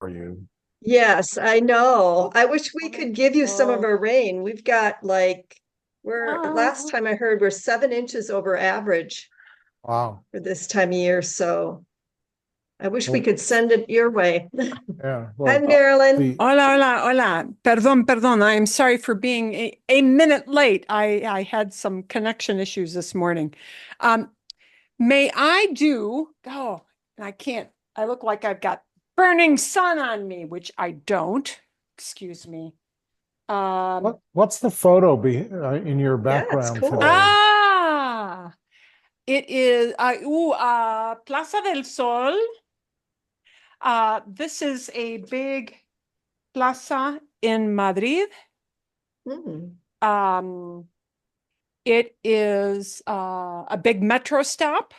for you. Yes, I know. I wish we could give you some of Oh, our rain. We've got like, last oh. time I heard, we're 7 inches over average Wow. for this time of year. So I wish we Well, could send it your way. yeah. Hi, Well, Marilyn. the Hola, hola, hola. Perdón, perdón. I'm sorry for being a minute late. I had some connection issues this morning. Um, may I do, oh, and I can't, I look like I've got burning sun on me, which I don't. Excuse me. Um, what's the photo in your Yeah, it's background cool. today? ah, it is, Plaza del Sol. This is a big plaza in Madrid. Hmm. Um, it is a big metro stop.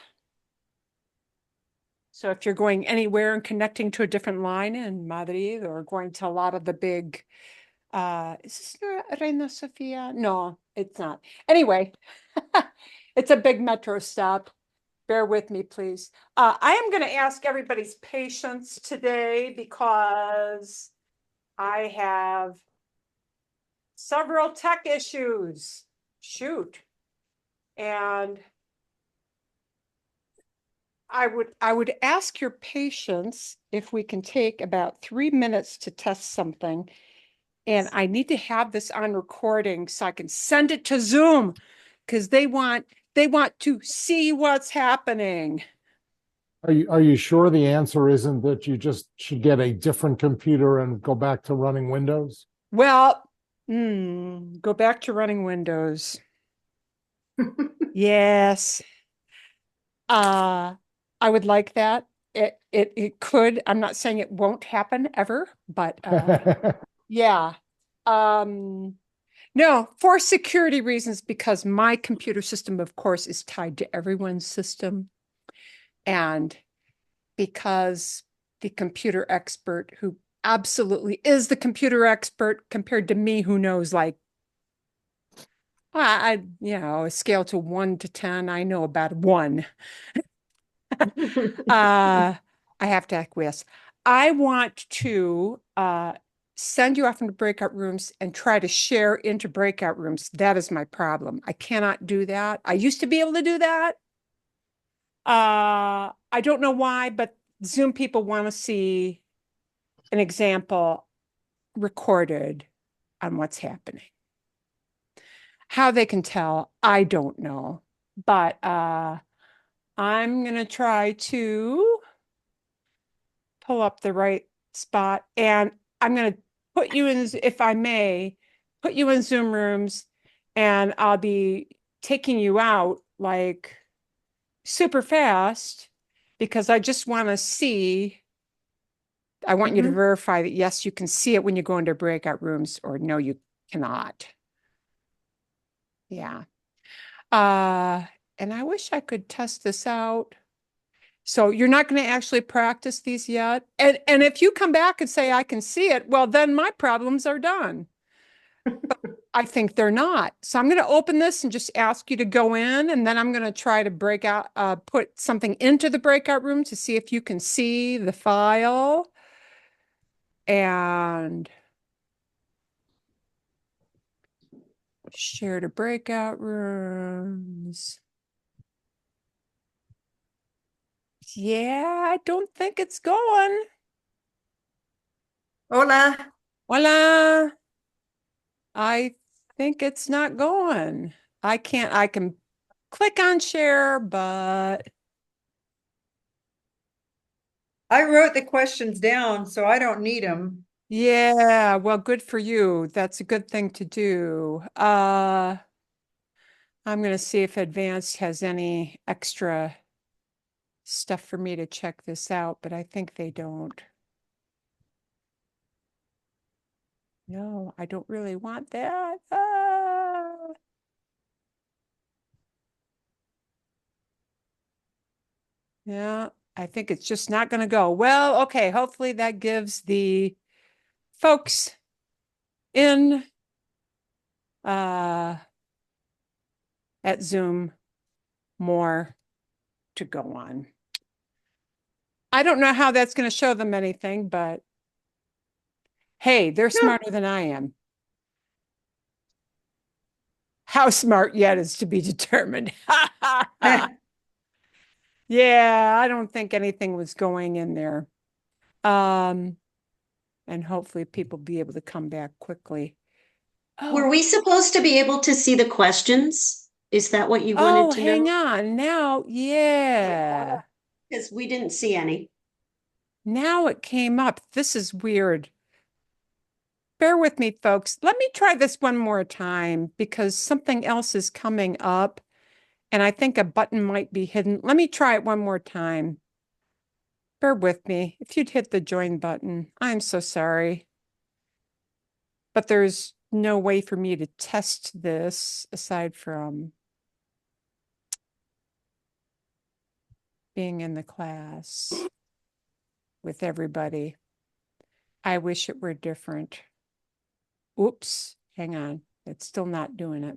So if you're going anywhere and connecting to a different line in Madrid or going to a lot of the big, is this Reina Sofia? No, it's not. Anyway, it's a big metro stop. Bear with me, please. I am going to ask everybody's patience today because I have several tech issues. Shoot. And I would ask your patience if we can take about 3 minutes to test something. And I need to have this on recording so I can send it to Zoom because they want to see what's happening. Are you sure the answer isn't that you just should get a different computer and go back to running Windows? Well, go back to running Windows. Yes. Uh, I would like that. It could. I'm not saying it won't happen ever, but yeah. Um, no, for security reasons, because my computer system, of course, is tied to everyone's system. And because the computer expert who absolutely is the computer expert compared to me, who knows like a scale to 1 to 10, I know about one. I have to acquiesce. I want to send you off into breakout rooms and try to share into breakout rooms. That is my problem. I cannot do that. I used to be able to do that. I don't know why, but Zoom people want to see an example recorded on what's happening. How they can tell, I don't know. But I'm gonna try to pull up the right spot. And I'm going to put you in, if I may, put you in Zoom rooms, and I'll be taking you out like super fast because I just want to see. I want you to Mhm. verify that yes, you can see it when you go into breakout rooms, or no, you cannot. Yeah. Uh, and I wish I could test this out. So you're not going to actually practice these yet. And if you come back and say I can see it, well, then my problems are done. I think they're not. So I'm going to open this and just ask you to go in, and then I'm going to try to break out, put something into the breakout room to see if you can see the file. And share to breakout rooms. Yeah, I don't think it's going. Hola. Voila. I think it's not going. I can click on share, but I wrote the questions down, so I don't need them. yeah, well, good for you. That's a good thing to do. I'm gonna see if advanced has any extra stuff for me to check this out, but I think they don't. No, I don't really want that. Yeah, I think it's just not gonna go. Well, okay, hopefully that gives the folks in uh at Zoom more to go on. I don't know how that's going to show them anything, but Hey, they're smarter than I am. How smart yet is to be determined. Yeah, I don't think anything was going in there. And hopefully people be able to come back quickly. Were Oh, we supposed to be able to see the questions? Is that what you oh, wanted to hang know? on. Now, yeah. Because we didn't see any. Now it came up. This is weird. Bear with me, folks. Let me try this one more time because something else is coming up and I think a button might be hidden. Let me try it one more time. Bear with me. If you'd hit the join button, I'm so sorry. But there's no way for me to test this aside from being in the class with everybody. I wish it were different. Oops, hang on. It's still not doing it.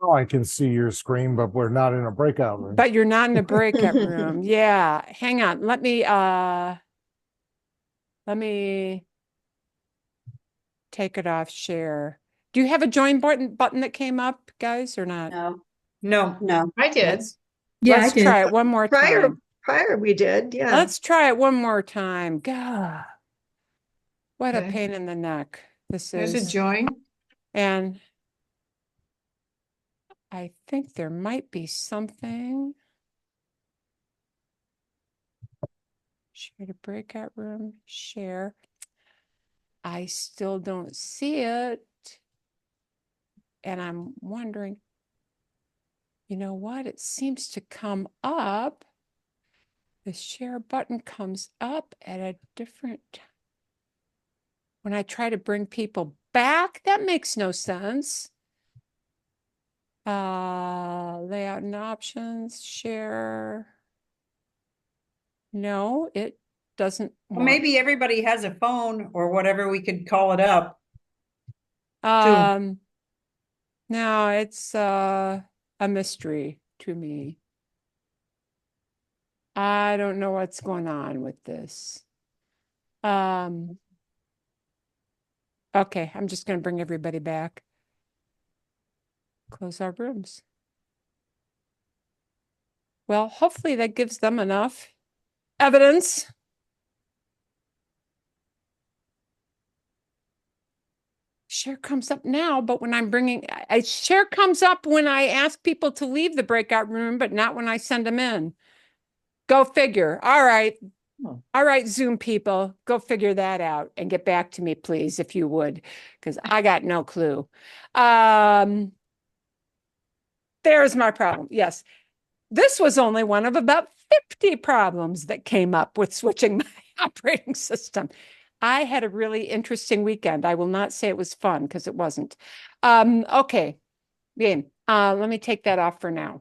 Now I can see your screen, but we're not in a breakout room. But you're not in the breakout room. Yeah, hang on. Let me take it off share. Do you have a join button that came up, guys, or not? No, No. no. I did. Let's try it one more time. Prior we did, yeah. Let's try it one more time. God, what a Okay. pain in the neck this There's a is. join. And I think there might be something. Share to breakout room, share. I still don't see it. And I'm wondering, you know what? It seems to come up. The share button comes up at a different. When I try to bring people back, that makes no sense. Layout and options, share. No, it doesn't Well, want. maybe everybody has a phone or whatever we could call it up. No, it's a mystery to me. I don't know what's going on with this. Okay, I'm just going to bring everybody back. Close our rooms. Well, hopefully that gives them enough evidence. Share comes up now, but when I'm bringing, share comes up when I ask people to leave the breakout room, but not when I send them in. Go figure. All right. All right, Zoom people, go figure that out and get back to me, please, if you would, because I got no clue. There's my problem. Yes. This was only one of about 50 problems that came up with switching my operating system. I had a really interesting weekend. I will not say it was fun because it wasn't. Okay. Bien. Let me take that off for now.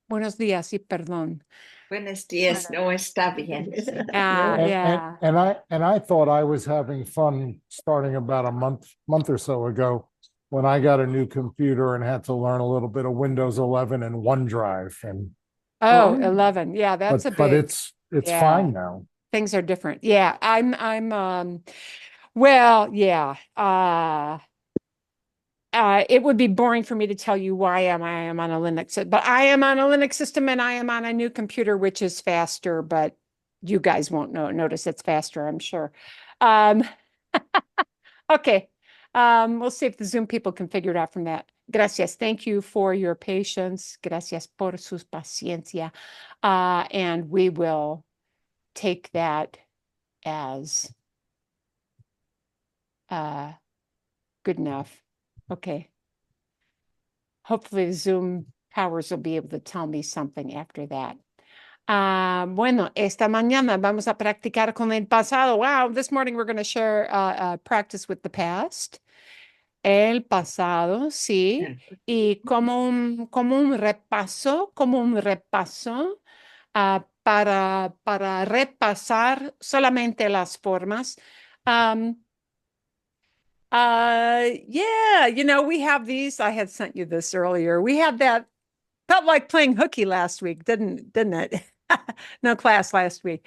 Buenos días y perdón. Buenos días, no está bien. Yeah. And I thought I was having fun starting about a month or so ago when I got a new computer and had to learn a little bit of Windows 11 and OneDrive and. Oh, 11. Yeah, that's a big. But it's yeah. fine now. Things are different. Yeah, well, yeah. It would be boring for me to tell you why I am on a Linux, but I am on a Linux system and I am on a new computer, which is faster, but you guys won't notice it's faster, I'm sure. Okay. We'll see if the Zoom people can figure it out from that. Gracias. Thank you for your patience. Gracias por su paciencia. And we will take that as good enough. Okay. Hopefully the Zoom powers will be able to tell me something after that. Bueno, esta mañana vamos a practicar con el pasado. Wow, this morning we're going to share practice with the past. El pasado, sí. Y como un repaso, para repasar solamente las formas. Yeah, we have these. I had sent you this earlier. We had that, felt like playing hooky last week, didn't it? No class last week.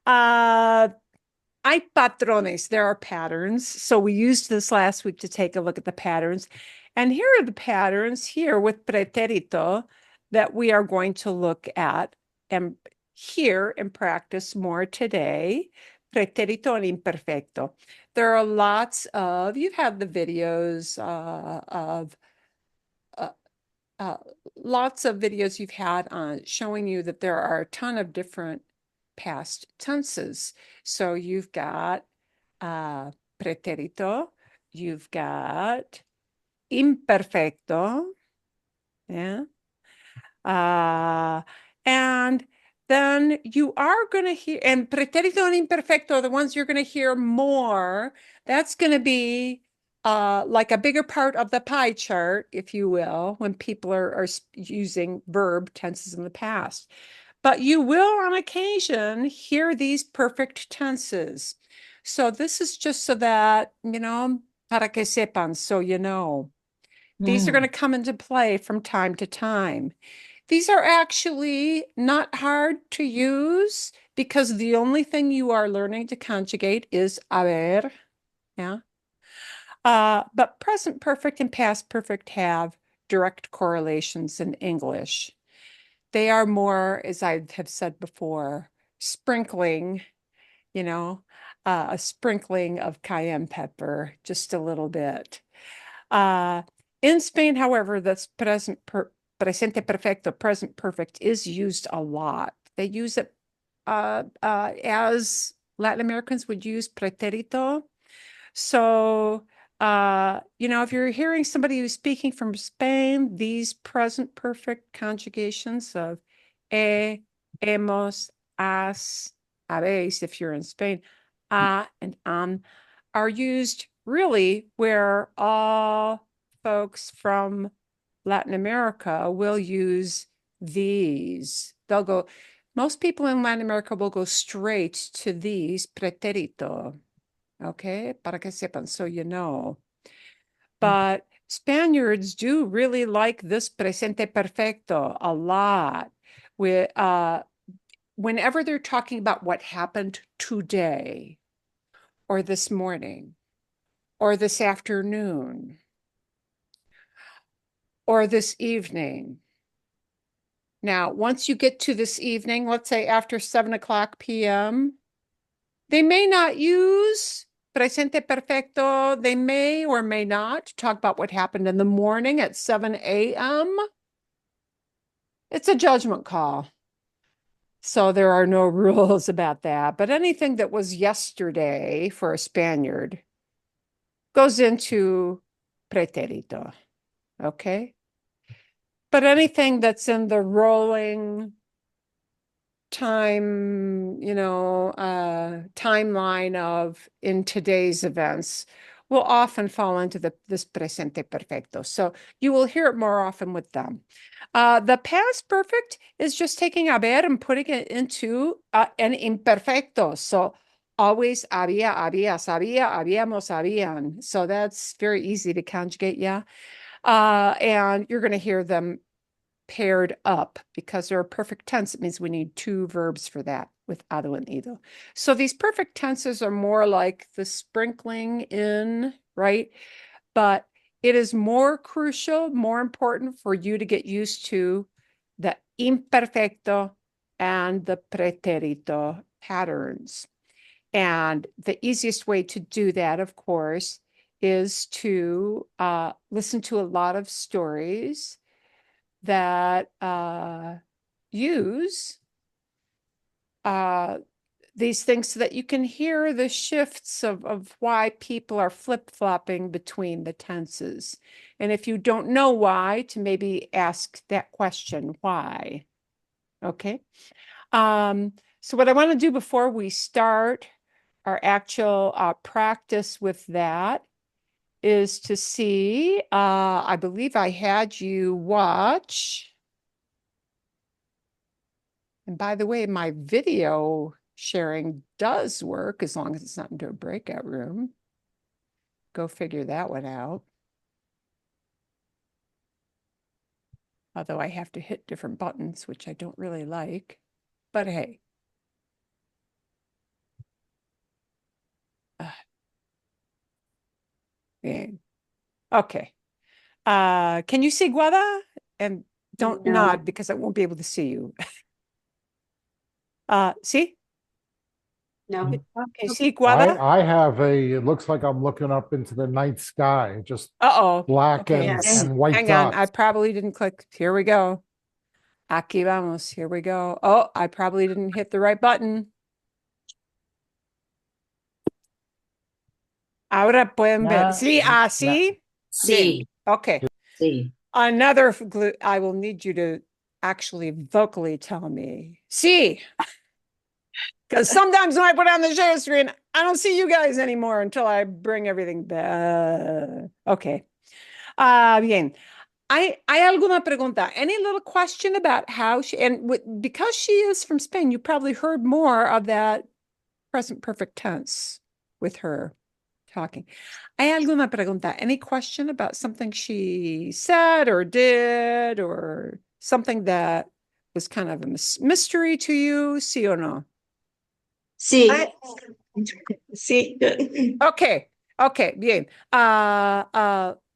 Hay patrones, there are patterns. So we used this last week to take a look at the patterns. And here are the patterns here with pretérito that we are going to look at and hear and practice more today. Pretérito and imperfecto. There are lots of, you've had the videos of lots of videos you've had on showing you that there are a ton of different past tenses. So you've got pretérito, you've got imperfecto, yeah. And then you are going to hear, and pretérito and imperfecto are the ones you're going to hear more. That's going to be like a bigger part of the pie chart, if you will, when people are using verb tenses in the past. But you will on occasion hear these perfect tenses. So this is just so that, para que sepan, so you know. These are going to come into play from time to time. These are actually not hard to use because the only thing you are learning to conjugate is haber, yeah. But present perfect and past perfect have direct correlations in English. They are more, as I have said before, sprinkling, a sprinkling of cayenne pepper, just a little bit. In Spain, however, that's presente perfecto, present perfect, is used a lot. They use it as Latin Americans would use pretérito. So, if you're hearing somebody who's speaking from Spain, these present perfect conjugations of hemos, has, habéis, if you're in Spain, and are used really where all folks from Latin America will use these. Most people in Latin America will go straight to these pretérito. Okay, para que sepan, so you know. But Spaniards do really like this presente perfecto a lot. Whenever they're talking about what happened today, or this morning, or this afternoon, or this evening. Now, once you get to this evening, let's say after 7:00 p.m., they may not use presente perfecto. They may or may not talk about what happened in the morning at 7 a.m. It's a judgment call. So there are no rules about that. But anything that was yesterday for a Spaniard goes into pretérito. Okay? But anything that's in the rolling time, timeline of in today's events will often fall into this presente perfecto. So you will hear it more often with them. The past perfect is just taking haber and putting it into an imperfecto. So always había, sabía, habíamos, habían. So that's very easy to conjugate, yeah. And you're going to hear them paired up because they're a perfect tense. It means we need two verbs for that with ado and ido. So these perfect tenses are more like the sprinkling in, right? But it is more crucial, more important for you to get used to the imperfecto and the pretérito patterns. And the easiest way to do that, of course, is to listen to a lot of stories that use these things so that you can hear the shifts of why people are flip-flopping between the tenses. And if you don't know why, to maybe ask that question, why? Okay. So what I want to do before we start our actual practice with that is to see, I believe I had you watch. And by the way, my video sharing does work as long as it's not into a breakout room. Go figure that one out. Although I have to hit different buttons, which I don't really like. But hey. Bien. Okay. Can you see Guada? And don't No. nod because I won't be able to see you. See? No. Can you see Guada? it looks like I'm looking up into the night sky, just Uh-oh. black Okay. Yes. and white Hang on. I dots. probably didn't click. Here we go. Aquí vamos. Here we go. Oh, I probably didn't hit the right button. Ahora pueden ver. Nah, Sí, nah. así. Sí. Okay. Sí. Another glue. I will need you to actually vocally tell me. Sí. Because sometimes when I put on the share screen, I don't see you guys anymore until I bring everything back. Okay. Bien. ¿Hay alguna pregunta? Any little question about how she, and because she is from Spain, you probably heard more of that present perfect tense with her talking. ¿Hay alguna pregunta? Any question about something she said or did or something that was kind of a mystery to you? Sí o no? Sí. Sí, good. Okay. Okay. Bien.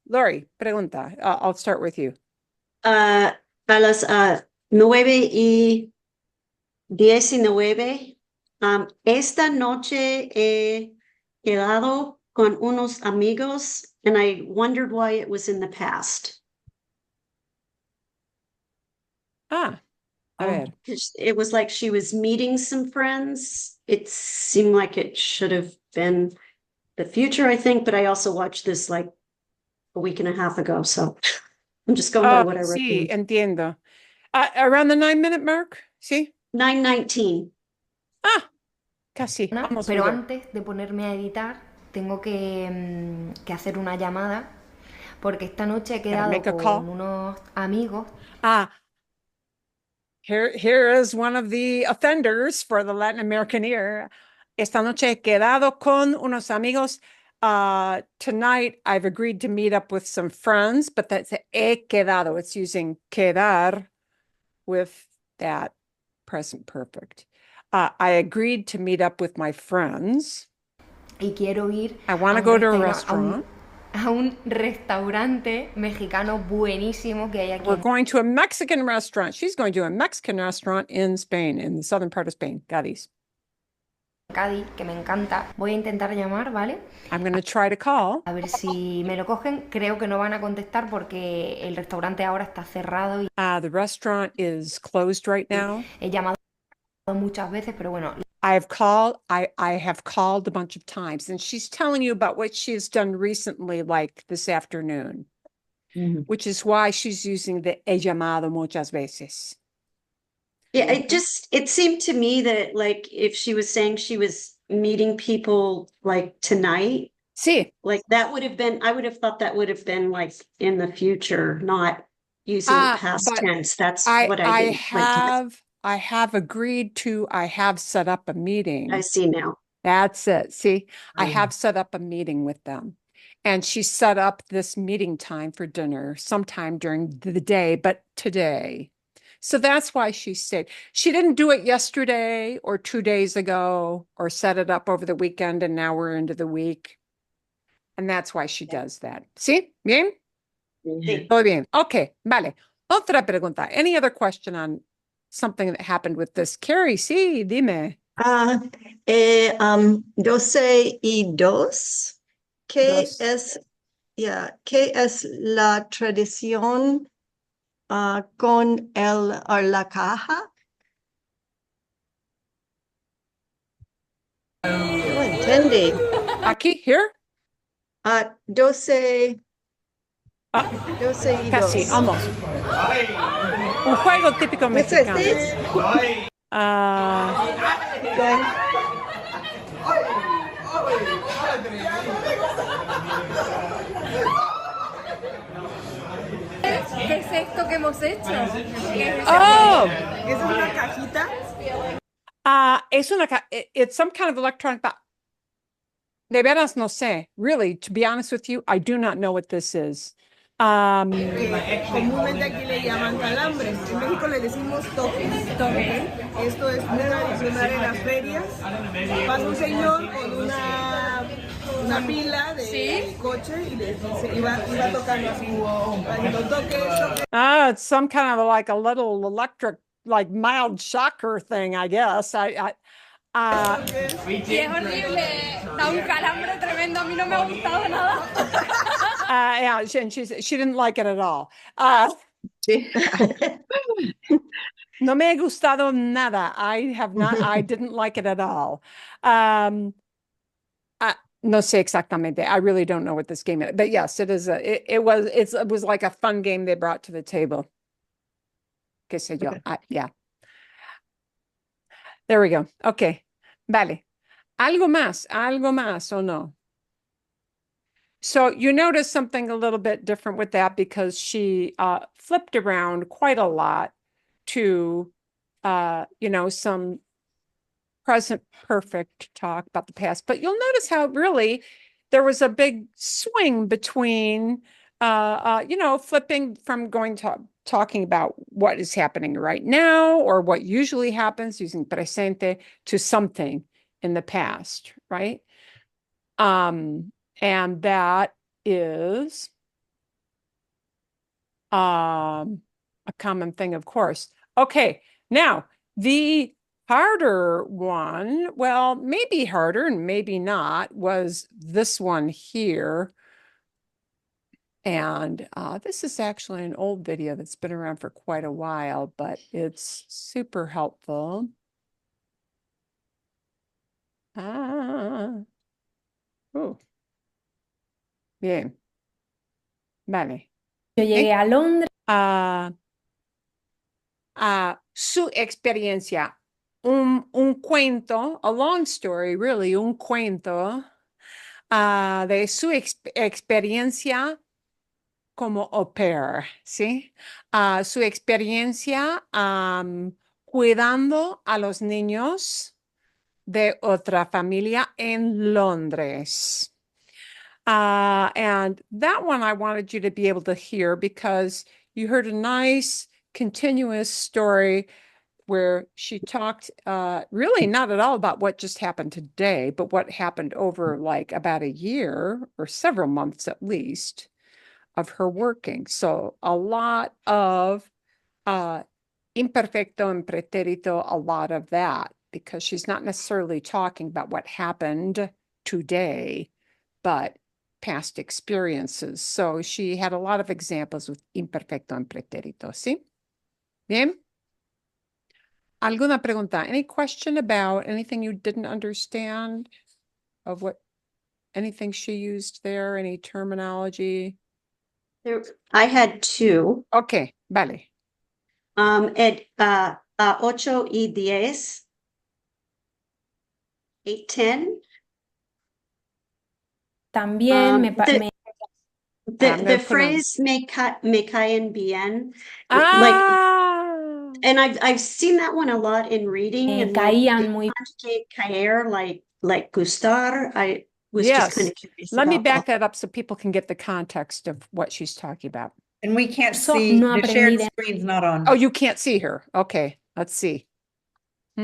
Lori, pregunta. I'll start with you. A las 9:19, esta noche he quedado con unos amigos, and I wondered why it was in the past. A ver. It was like she was meeting some friends. It seemed like it should have been the future, I think, but I also watched this like a week and a half ago, so I'm just going by what I read. Sí, entiendo. Around the 9-minute mark, ¿sí? 9:19. Casi. Almost Pero there. antes de ponerme a editar, tengo que hacer una llamada porque esta noche he quedado make a call. con unos amigos. Here is one of the offenders for the Latin American ear. Esta noche he quedado con unos amigos. Tonight I've agreed to meet up with some friends, but that's he quedado. It's using quedar with that present perfect. I agreed to meet up with my friends. Y quiero ir I want to go to a a restaurant. un restaurante mexicano buenísimo que hay aquí We're en going to a Mexican restaurant. She's going to a Mexican restaurant in Spain, in the southern part of Spain, Cádiz. Cádiz, que me encanta. Voy a intentar llamar, ¿vale? I'm going to try to call. A ver si me lo cogen. Creo que no van a contestar porque el restaurante ahora está cerrado y The restaurant is closed right now. he llamado muchas veces, pero bueno, I have called a bunch of times, and she's telling you about what she's done recently, like this afternoon, which is why she's using the he llamado muchas veces. Yeah, it seemed to me that like if she was saying she was meeting people like tonight, Sí. like that would have been, I would have thought that would have been like in the future, not using the past but tense. That's I what I didn't like. I have set up a meeting. I see now. That's it. See, I have set up a meeting with them. And she set up this meeting time for dinner sometime during the day, but today. So that's why she stayed. She didn't do it yesterday or 2 days ago or set it up over the weekend and now we're into the week. And that's why she does that. ¿Sí? ¿Bien? Todo bien. Okay, vale. Otra pregunta. Any other question on something that happened with this? Carrie, sí, dime. 12:02. ¿Qué Dos. ¿Qué es la tradición con la caja? No entendí. Aquí, here? 12 y Casi, 2. almost. Un juego típico What's mexicano. this? ¿qué es esto que hemos hecho? Oh, ¿Es una cajita? it's some kind of electronic box. De veras no sé. Really, to be honest with you, I do not know what this is. Comúnmente aquí le llaman calambres. En México le decimos toques. Esto es muy tradicional en las ferias. Pasa un señor con una una pila de coche y iba tocando así. Cuando toque, Ah, it's some kind of like a little electric, like mild shocker thing, I guess. toque. Y es horrible, da un calambre tremendo, a mí no me ha gustado nada. Yeah, and she didn't like it at all. No me ha gustado nada. I didn't like it at all. No sé exactamente. I really don't know what this game is, but yes, it is. It was like a fun game they brought to the table. Qué sé yo. Yeah. There we go. Okay. Vale. Algo más o no? So you notice something a little bit different with that because she flipped around quite a lot to, some present perfect talk about the past. But you'll notice how really there was a big swing between, flipping from talking about what is happening right now or what usually happens using presente to something in the past, right? And that is a common thing, of course. Okay, now the harder one, well, maybe harder and maybe not, was this one here. And this is actually an old video that's been around for quite a while, but it's super helpful. Bien. Vale. Yo llegué a Londres. Su experiencia. Un cuento, a long story, really, un cuento de su experiencia como au pair, ¿sí? Su experiencia cuidando a los niños de otra familia en Londres. And that one I wanted you to be able to hear because you heard a nice continuous story where she talked really not at all about what just happened today, but what happened over like about a year or several months at least of her working. So a lot of imperfecto and pretérito, a lot of that, because she's not necessarily talking about what happened today, but past experiences. So she had a lot of examples with imperfecto and pretérito, ¿sí? Bien? ¿Alguna pregunta? Any question about anything you didn't understand of anything she used there, any terminology? I had two. Okay, vale. At 8:10. 8:10. También The phrase me caen bien, and I've seen that one a lot in reading. And caían muy caer, like gustar. I was just kind of curious. Let me back that up so people can get the context of what she's talking about. And we can't see, no the shared aprendí screen's not on. Oh, you can't see her. Okay, let's see. I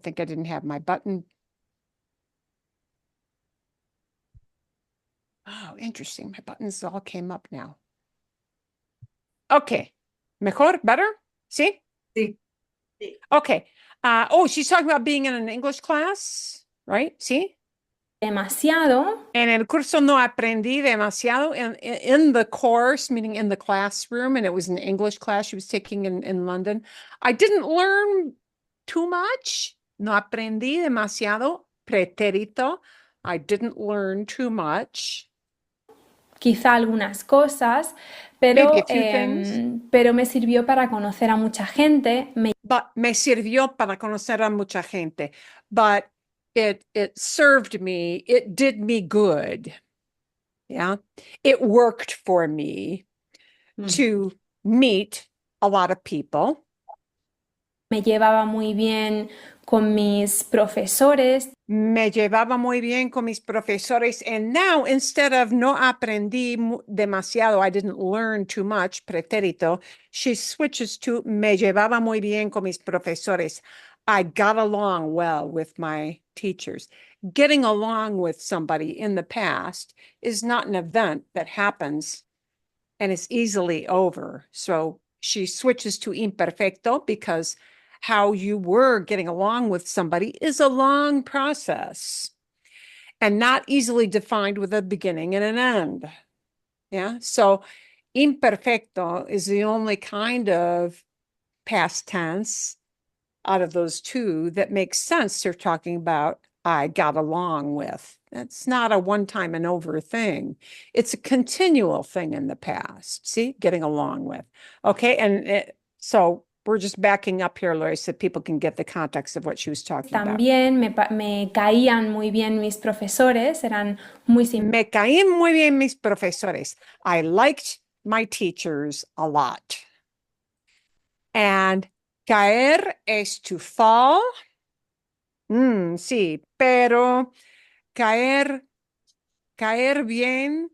think I didn't have my button. Oh, interesting. My buttons all came up now. Okay. Mejor? Better? See? Sí. Okay. She's talking about being in an English class, right? See? demasiado. En el curso no aprendí demasiado. In the course, meaning in the classroom, and it was an English class she was taking in London. I didn't learn too much. No aprendí demasiado. Pretérito. I didn't learn too much. Quizá algunas cosas, pero, Maybe a few things. pero me sirvió para conocer a mucha gente. But me sirvió para conocer a mucha gente. But it served me. It did me good. Yeah. It worked for me to meet a lot of people. Me llevaba muy bien con mis profesores. Me llevaba muy bien con mis profesores. And now, instead of no aprendí demasiado, I didn't learn too much, pretérito, she switches to me llevaba muy bien con mis profesores. I got along well with my teachers. getting along with somebody in the past is not an event that happens and is easily over. So she switches to imperfecto because how you were getting along with somebody is a long process and not easily defined with a beginning and an end. Yeah. So imperfecto is the only kind of past tense out of those two that makes sense. They're talking about I got along with. That's not a one time and over thing. It's a continual thing in the past. See, getting along with. Okay. And so we're just backing up here, Lori, so people can get the context of what she was talking about. También me caían muy bien mis profesores, eran muy Me caían muy bien mis profesores. I liked my teachers a lot. And caer es to fall. Sí, pero caer bien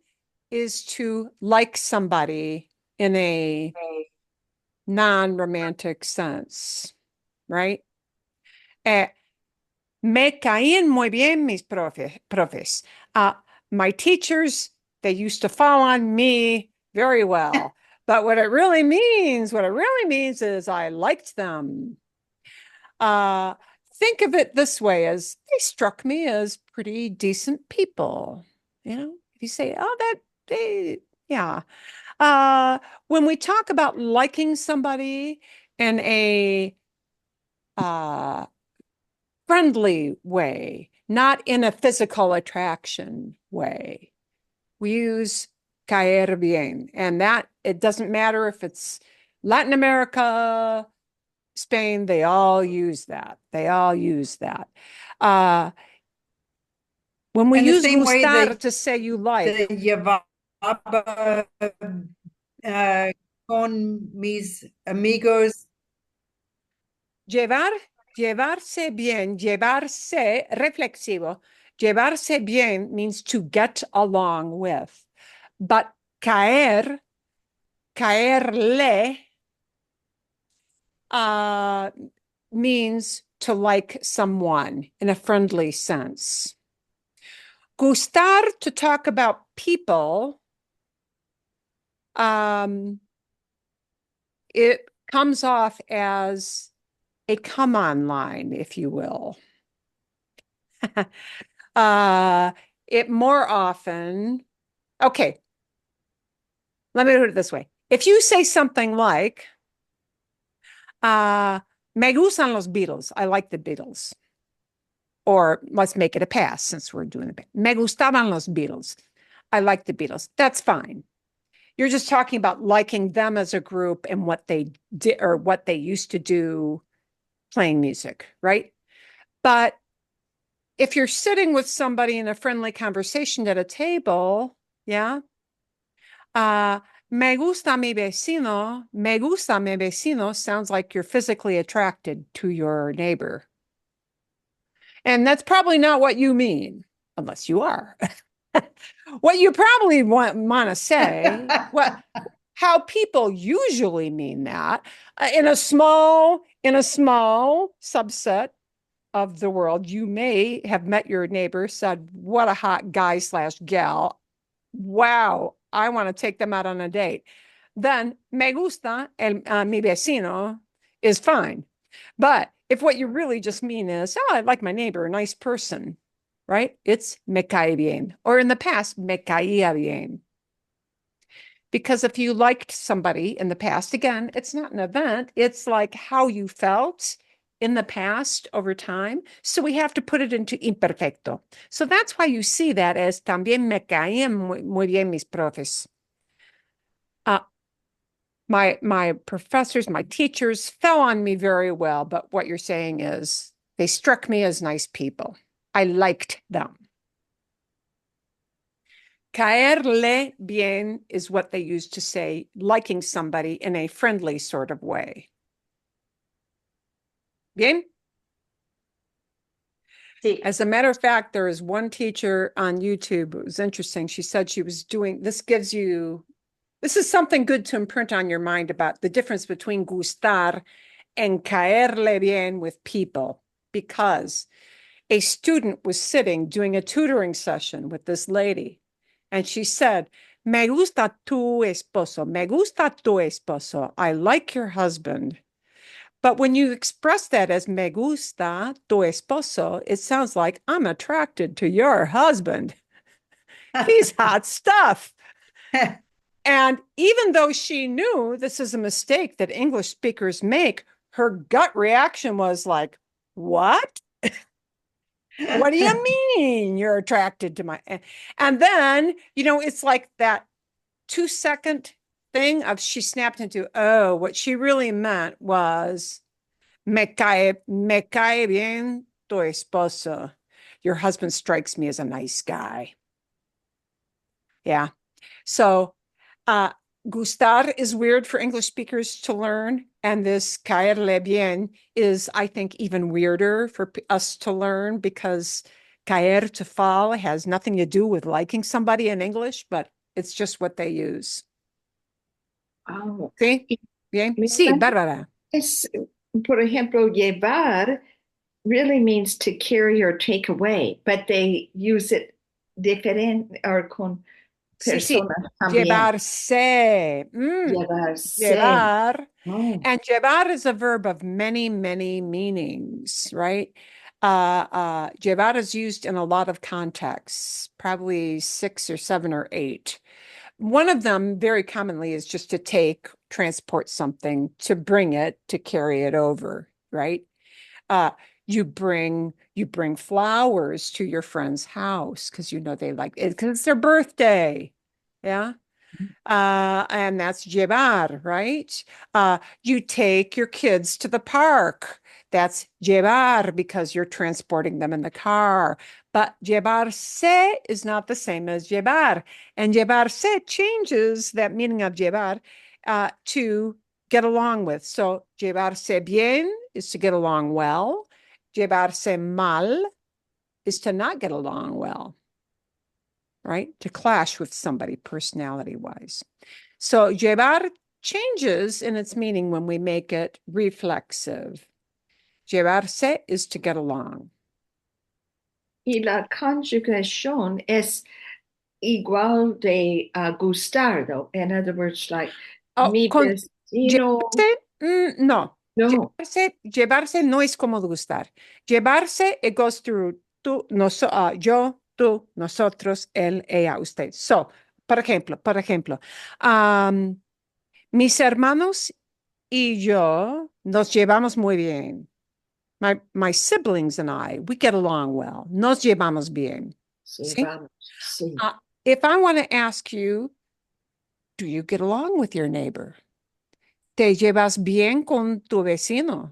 is to like somebody in a non-romantic sense, right? Me caían muy bien mis profes. My teachers, they used to fall on me very well. But what it really means is I liked them. Think of it this way, as they struck me as pretty decent people. You know, if you say, oh, yeah. When we talk about liking somebody in a friendly way, not in a physical attraction way, we use caer bien. And that, it doesn't matter if it's Latin America, Spain, they all use that. They all use that. When we And the use same way gustar to say you like, The llevaba con mis amigos. llevarse bien, llevarse reflexivo, llevarse bien means to get along with. But caerle, means to like someone in a friendly sense. Gustar, to talk about people, it comes off as a come on line, if you will. It more often, okay, let me put it this way. If you say something like, me gustan los Beatles, I like the Beatles. Or let's make it a past since we're doing it. Me gustaban los Beatles. I like the Beatles. That's fine. You're just talking about liking them as a group and what they did or what they used to do playing music, right? But if you're sitting with somebody in a friendly conversation at a table, yeah, me gusta mi vecino sounds like you're physically attracted to your neighbor. And that's probably not what you mean, unless you are. What you probably want to say, how people usually mean that, in a small subset of the world, you may have met your neighbor, said, what a hot guy / gal. Wow, I want to take them out on a date. Then me gusta mi vecino is fine. But if what you really just mean is, oh, I like my neighbor, a nice person, right? It's me cae bien. Or in the past, me caía bien. Because if you liked somebody in the past, again, it's not an event. It's like how you felt in the past over time. So we have to put it into imperfecto. So that's why you see that as también me caían muy bien mis profes. My professors, my teachers fell on me very well, but what you're saying is they struck me as nice people. I liked them. Caerle bien is what they use to say liking somebody in a friendly sort of way. Bien? Sí. As a matter of fact, there is one teacher on YouTube. It was interesting. She said she was doing, this is something good to imprint on your mind about the difference between gustar and caerle bien with people, because a student was sitting doing a tutoring session with this lady, and she said, Me gusta tu esposo. Me gusta tu esposo. I like your husband. But when you express that as me gusta tu esposo, it sounds like I'm attracted to your husband. He's hot stuff. And even though she knew this is a mistake that English speakers make, her gut reaction was like, what? What do you mean you're attracted to my? And then, it's like that 2-second thing of she snapped into, oh, what she really meant was, me cae bien tu esposo. Your husband strikes me as a nice guy. Yeah. So, gustar is weird for English speakers to learn. And this caerle bien is, I think, even weirder for us to learn because caer, to fall, has nothing to do with liking somebody in English, but it's just what they use. Oh, ¿Sí? Bien. Me Sí, encanta. Bárbara. Por ejemplo, llevar really means to carry or take away, but they use it different or con Sí, sí. personas también. Llevarse. Llevarse. Llevar. Oh, And llevar is a verb of many, many meanings, right? Llevar is used in a lot of contexts, probably 6 or 7 or 8. One of them very commonly is just to take, transport something, to bring it, to carry it over, right? You bring flowers to your friend's house because they like it because it's their birthday. Yeah. And that's llevar, right? You take your kids to the park. That's llevar because you're transporting them in the car. But llevarse is not the same as llevar. And llevarse changes that meaning of llevar to get along with. So llevarse bien is to get along well. Llevarse mal is to not get along well, right? To clash with somebody personality-wise. So llevar changes in its meaning when we make it reflexive. Llevarse is to get along. y la conjugación es igual de gustar, though. In other words, like mi vecino. Llevarse, no. No. Llevarse no es como gustar. Llevarse, it goes through tú, yo, tú, nosotros, él, ella, usted. So, por ejemplo, mis hermanos y yo nos llevamos muy bien. My siblings and I, we get along well. Nos llevamos bien. Sí, ¿Sí? vamos, sí. If I want to ask you, do you get along with your neighbor? ¿Te llevas bien con tu vecino?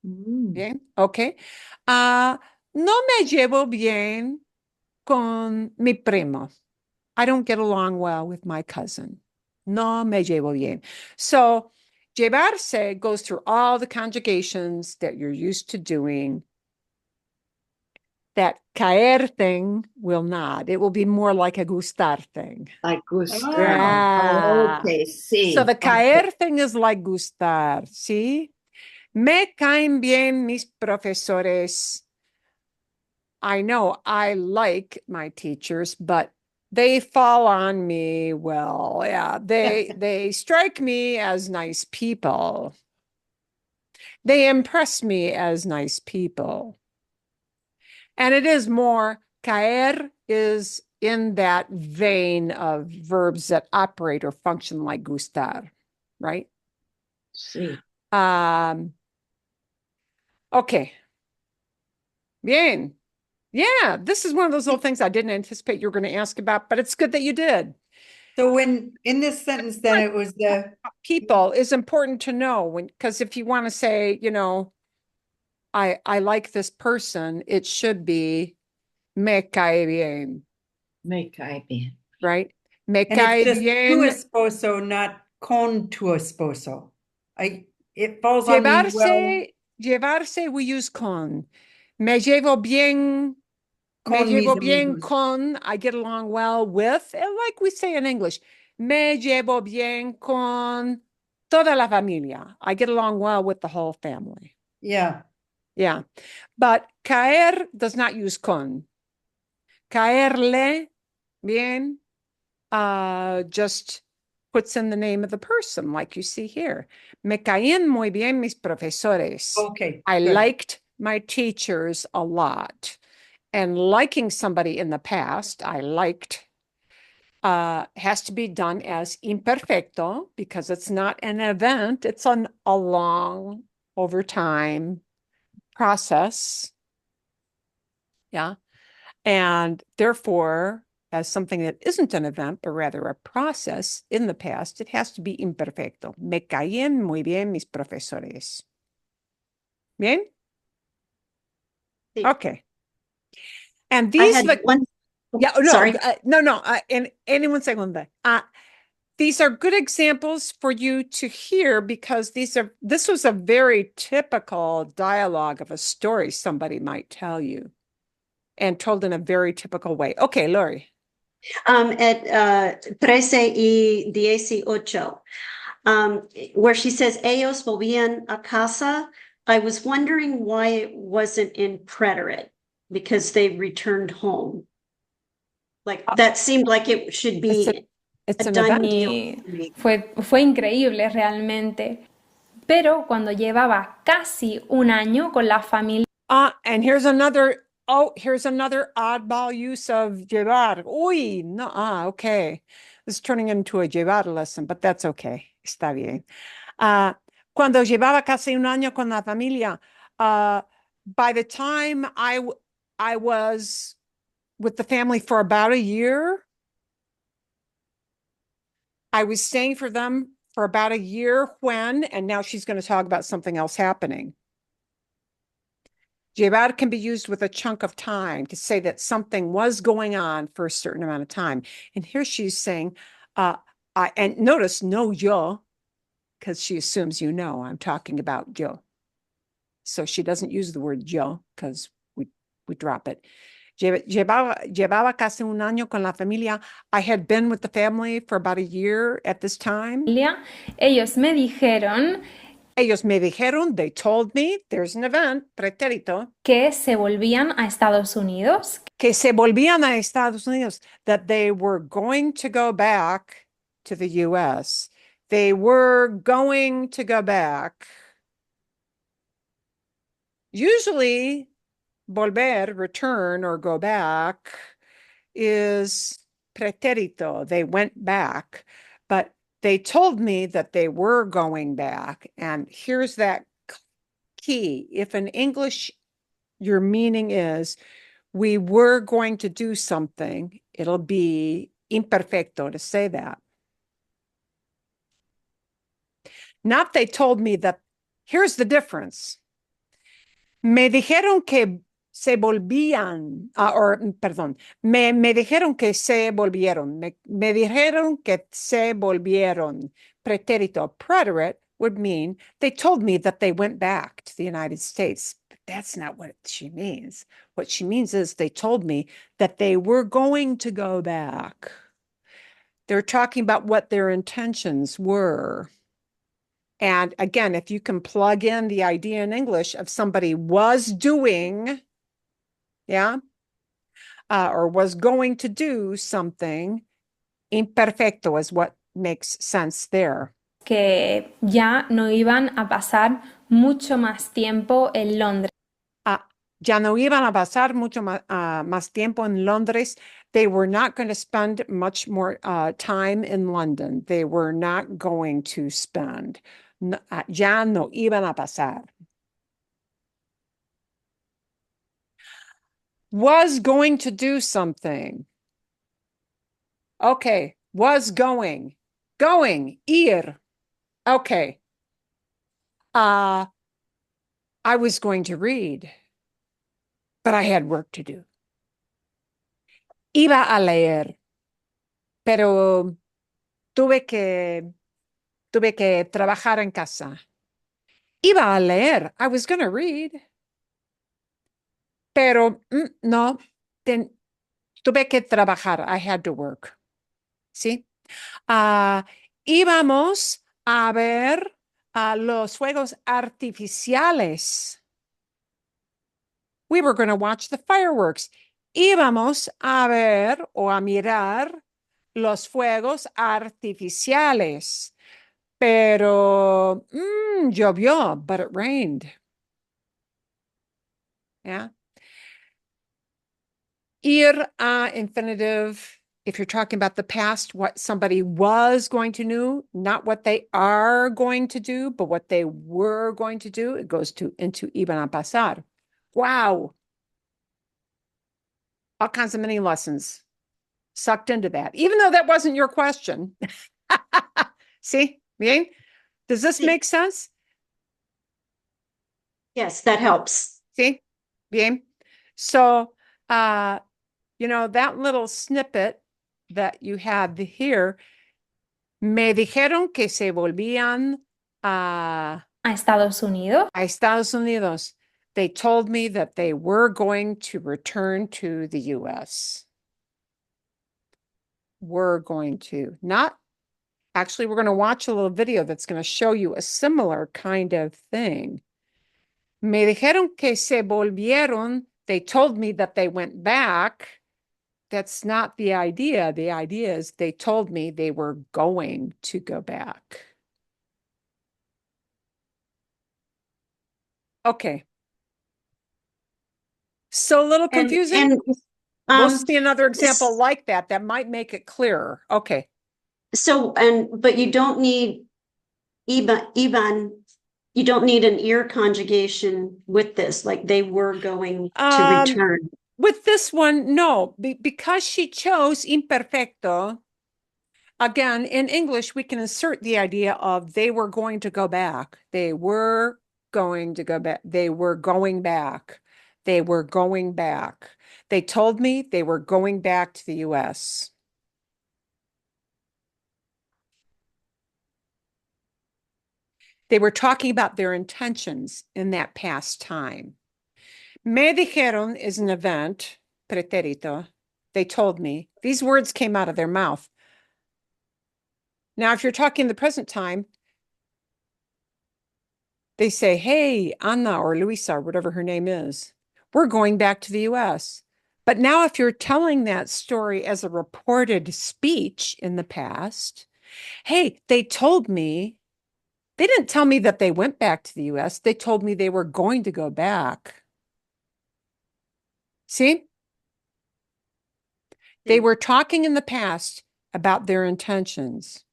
Bien, okay. No me llevo bien con mi primo. I don't get along well with my cousin. No me llevo bien. So, llevarse goes through all the conjugations that you're used to doing. That caer thing will not. It will be more like a gustar thing. Like gustar. Yeah. Okay, sí. So the caer thing is like gustar, ¿sí? Me caen bien mis profesores. I know I like my teachers, but they fall on me well. Yeah, they strike me as nice people. They impress me as nice people. And it is more, caer is in that vein of verbs that operate or function like gustar, right? Sí. Okay. Bien. Yeah, this is one of those little things I didn't anticipate you were going to ask about, but it's good that you did. So when, in this sentence, then it was the, People is important to know because if you want to say, I like this person, it should be me cae bien, Me cae bien. right? Me and cae it's just tu bien. esposo, not con tu esposo. It falls on me well. Llevarse, we use con. Me llevo bien. Me Con mis llevo bien amigos. con, I get along well with, and like we say in English, me llevo bien con toda la familia. I get along well with the whole family. Yeah. Yeah. But caer does not use con. Caerle, bien, just puts in the name of the person, like you see here. Me caían muy bien mis profesores. Okay, I good. liked my teachers a lot. And liking somebody in the past, I liked, has to be done as imperfecto because it's not an event, it's a long, over time process. Yeah. And therefore, as something that isn't an event, but rather a process in the past, it has to be imperfecto. Me caían muy bien mis profesores. Bien? Sí. Okay. And I these, had one. yeah, no, Sorry. and anyone segunda. These are good examples for you to hear because this was a very typical dialogue of a story somebody might tell you and told in a very typical way. Okay, Lori. At 13:18, where she says ellos volvían a casa, I was wondering why it wasn't in preterite, because they returned home. Like that seemed like it should be It's a an done event. deal. Y fue increíble realmente. Pero cuando llevaba casi un año con la familia, And here's another oddball use of llevar. Uy, no, okay. This is turning into a llevar lesson, but that's okay. Está bien. Cuando llevaba casi un año con la familia, by the time I was with the family for about a year, I was staying for them for about a year when, and now she's going to talk about something else happening. Llevar can be used with a chunk of time to say that something was going on for a certain amount of time. And here she's saying, and notice no yo, because she assumes you know I'm talking about yo. So she doesn't use the word yo because we drop it. Llevaba casi un año con la familia. I had been with the family for about a year at this time. ellos me dijeron They told me, there's an event, pretérito, que se volvían a Estados Unidos, que se volvían a Estados Unidos, that they were going to go back to the US. They were going to go back. Usually, volver, return, or go back is pretérito. They went back, but they told me that they were going back. And here's that key. If in English, your meaning is, we were going to do something, it'll be imperfecto to say that. Not they told me that, here's the difference. Me dijeron que se volvían, me dijeron que se volvieron, me dijeron que se volvieron. Pretérito, preterite would mean they told me that they went back to the United States. But that's not what she means. What she means is they told me that they were going to go back. They're talking about what their intentions were. And again, if you can plug in the idea in English of somebody was doing, yeah, or was going to do something, imperfecto is what makes sense there. que ya no iban a pasar mucho más tiempo en Londres. Ya no iban a pasar mucho más tiempo en Londres. They were not going to spend much more time in London. They were not going to spend. Ya no iban a pasar. Was going to do something. Okay, was going. Going, ir. Okay. I was going to read, but I had work to do. Iba a leer, pero tuve que trabajar en casa. Iba a leer. I was going to read. Pero no, tuve que trabajar. I had to work. ¿Sí? Íbamos a ver los fuegos artificiales. We were going to watch the fireworks. Íbamos a ver o a mirar los fuegos artificiales. Pero llovió, but it rained. Yeah. Ir a infinitive, if you're talking about the past, what somebody was going to do, not what they are going to do, but what they were going to do, it goes into iban a pasar. Wow. All kinds of mini lessons sucked into that, even though that wasn't your question. See, bien? Does this make sense? Yes, that helps. See, bien? So, you know, that little snippet that you have here, me dijeron que se volvían ¿A Estados Unidos? a Estados Unidos. They told me that they were going to return to the US. We're going to, not actually, we're going to watch a little video that's going to show you a similar kind of thing. Me dijeron que se volvieron. They told me that they went back. That's not the idea. The idea is they told me they were going to go back. Okay. So a little confusing. We'll see another example like that. That might make it clearer. Okay. So, but you don't need Iban, you don't need an ear conjugation with this, like they were going to return. With this one, no, because she chose imperfecto. Again, in English, we can insert the idea of they were going to go back. They were going to go back. They were going back. They were going back. They told me they were going back to the US. They were talking about their intentions in that past time. Me dijeron is an event, pretérito. They told me. These words came out of their mouth. Now, if you're talking the present time, they say, hey, Anna or Luisa, or whatever her name is, we're going back to the US. But now if you're telling that story as a reported speech in the past, hey, they told me, they didn't tell me that they went back to the US. They told me they were going to go back. See? They were talking in the past about their intentions.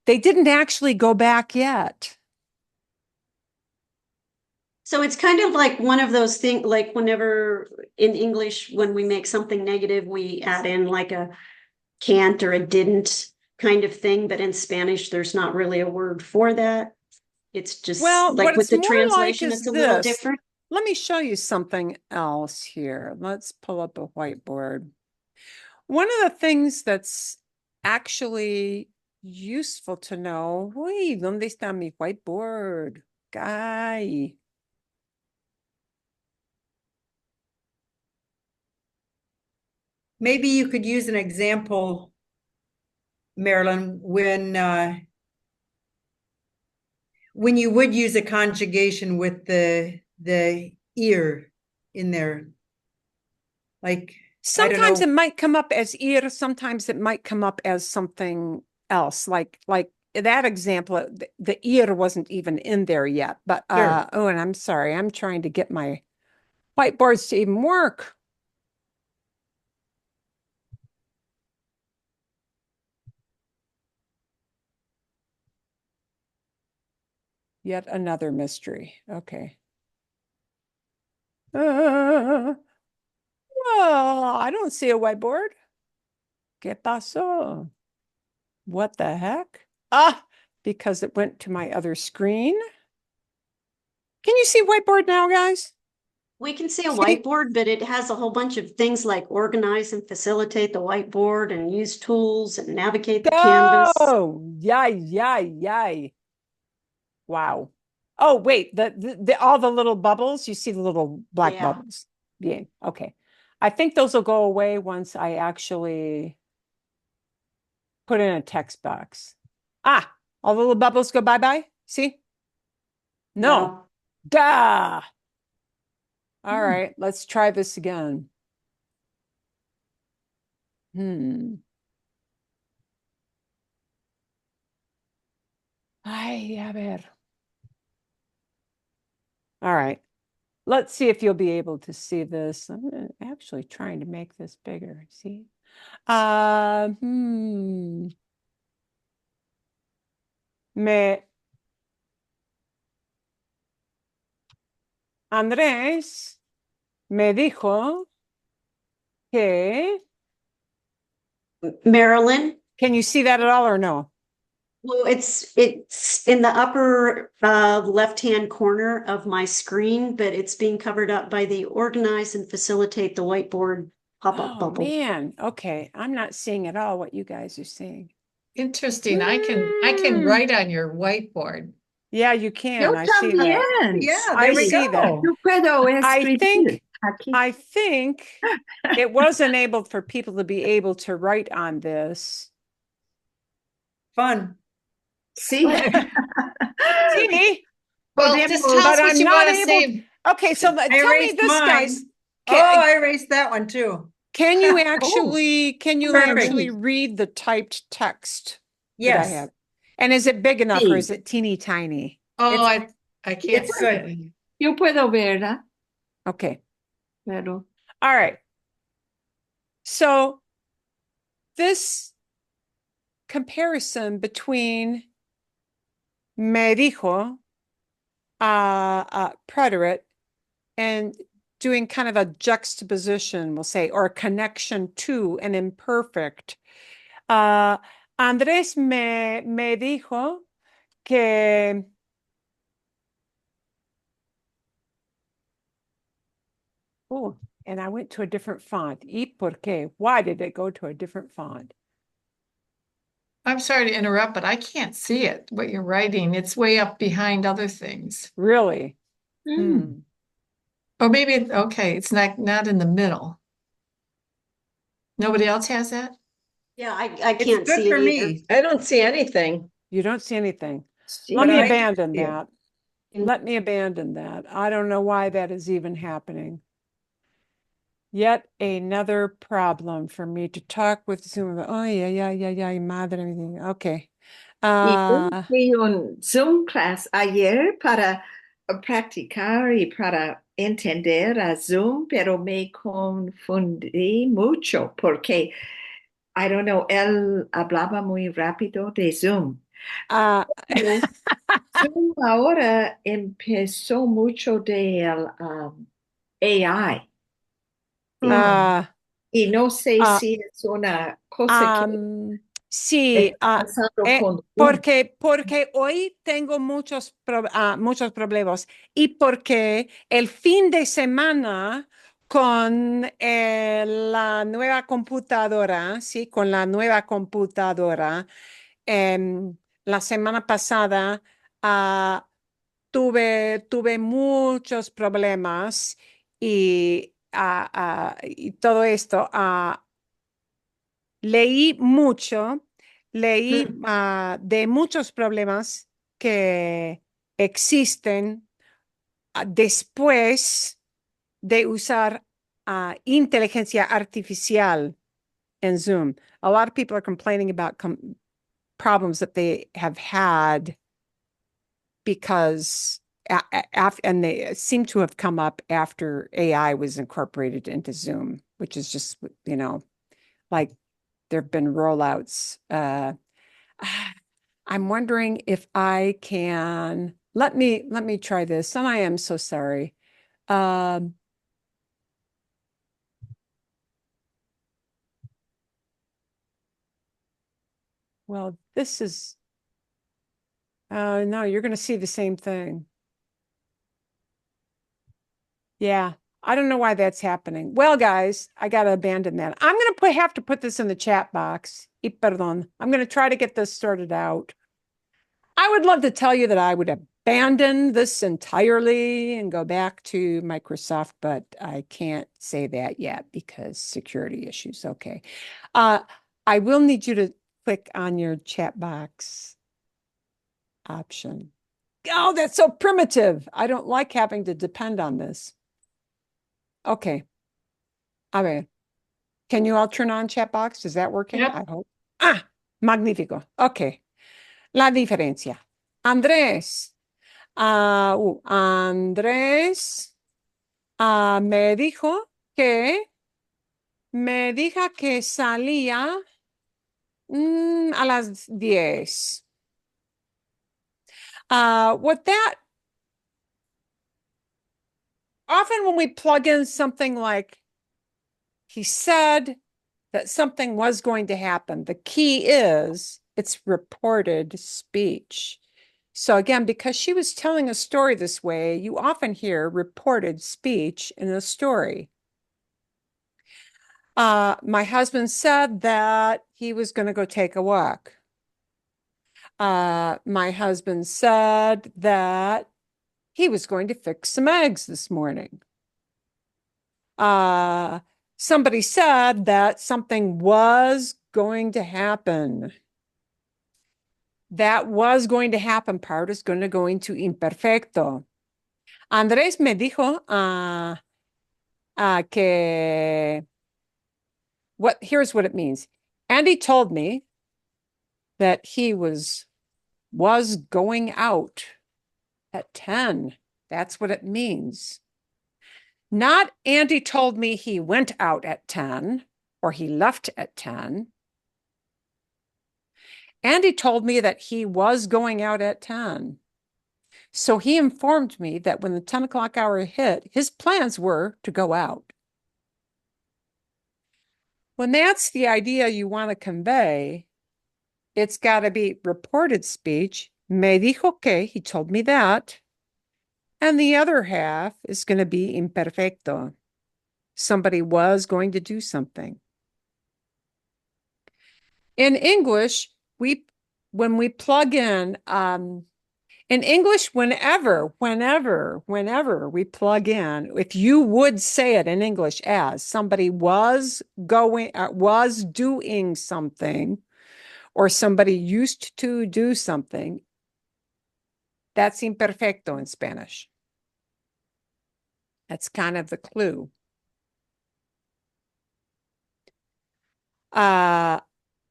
They didn't actually go back yet. So it's kind of like one of those things, like whenever in English, when we make something negative, we add in like a can't or a didn't kind of thing. But in Spanish, there's not really a word for that. It's just like with the translation, it's a little different. Let me show you something else here. Let's pull up a whiteboard. One of the things that's actually useful to know. Uy, ¿dónde está mi whiteboard? Guy. Maybe you could use an example, Marilyn, when you would use a conjugation with the ear in there. Like sometimes it might come up as ir, sometimes it might come up as something else. Like that example, the ir wasn't even in there yet. But Sure. Oh, and I'm sorry, I'm trying to get my whiteboards to even work. Yet another mystery. Okay. Well, I don't see a whiteboard. ¿Qué pasó? What the heck? Because it went to my other screen. Can you see whiteboard now, guys? We can see a whiteboard, but it has a whole bunch of things like organize and facilitate the whiteboard and use tools and navigate the canvas. Oh, yay. Wow. Oh, wait, the all the little bubbles, you see the little black bubbles. Yeah, okay. I think those will go away once I actually put in a text box. All the little bubbles go bye-bye. See? No. Duh. All right, let's try this again. Ay, a ver. All right. Let's see if you'll be able to see this. I'm actually trying to make this bigger. See? Andrés me dijo que, Marilyn, can you see that at all or no? well, it's in the upper left-hand corner of my screen, but it's being covered up by the organize and facilitate the whiteboard pop-up Oh, bubble. man. Okay. I'm not seeing at all what you guys are seeing. Interesting. I can write on your whiteboard. Yeah, you can. Yo I see that. también. Yeah, I there we see that. go. Yo puedo I escribir think aquí. I think it was enabled for people to be able to write on this. Fun. Sí. See? Well, Podemos- just tell us but what I'm you not want to able- say. Okay, so I tell me erased this, mine. guys. Oh, I erased that one too. Can you actually Perfect. actually read the typed text that I Yes. have? And is it big enough or Sí. is it teeny tiny? Oh, I can't It's see good. it. Yo puedo verla, Okay. pero All right. So this comparison between me dijo, preterite, and doing kind of a juxtaposition, we'll say, or a connection to an imperfect. Andrés me dijo que oh, and I went to a different font. ¿Y por qué? Why did it go to a different font? I'm sorry to interrupt, but I can't see it, what you're writing. It's way up behind other things. Really? Or maybe, okay, it's not in the middle. Nobody else has that? Yeah, I It's can't good see for it either. me. I don't see anything. You don't see anything. sí. Let me I do abandon see it. that. Let me abandon that. I don't know why that is even happening. Yet another problem for me to talk with Zoom. Oh, yeah, madre mía. Okay. Y yo fui un Zoom class ayer para practicar y para entender a Zoom, pero me confundí mucho porque, I don't know, él hablaba muy rápido de Zoom. Zoom ahora empezó mucho de el AI. Y no sé si es una cosa que sí, está pasando con Zoom. porque hoy tengo muchos problemas y porque el fin de semana con la nueva computadora, sí, con la nueva computadora, la semana pasada tuve muchos problemas y todo esto. Leí mucho, de muchos problemas que existen después de usar inteligencia artificial en Zoom. A lot of people are complaining about problems that they have had because and they seem to have come up after AI was incorporated into Zoom, which is just, like there have been rollouts. I'm wondering if I can, let me try this. And I am so sorry. Well, this is, no, you're going to see the same thing. Yeah, I don't know why that's happening. Well, guys, I got to abandon that. I'm going to have to put this in the chat box. Y perdón. I'm going to try to get this sorted out. I would love to tell you that I would abandon this entirely and go back to Microsoft, but I can't say that yet because security issues. Okay. I will need you to click on your chat box option. Oh, that's so primitive. I don't like having to depend on this. Okay. A ver. Can you all turn on chat box? Is that working? Yep. I hope. Ah, magnífico. Okay. La diferencia. Andrés. Andrés me dijo que salía a las 10. What that often when we plug in something like he said that something was going to happen, the key is it's reported speech. So again, because she was telling a story this way, you often hear reported speech in a story. My husband said that he was going to go take a walk. My husband said that he was going to fix some eggs this morning. Somebody said that something was going to happen. That was going to happen part is going to go into imperfecto. Andrés me dijo que here's what it means. Andy told me that he was going out at 10. That's what it means. Not Andy told me he went out at 10 or he left at 10. Andy told me that he was going out at 10. So he informed me that when the 10 o'clock hour hit, his plans were to go out. When that's the idea you want to convey, it's got to be reported speech. Me dijo que, he told me that. And the other half is going to be imperfecto. Somebody was going to do something. In English, when we plug in English, whenever we plug in, if you would say it in English as somebody was doing something, or somebody used to do something, that's imperfecto in Spanish. That's kind of the clue.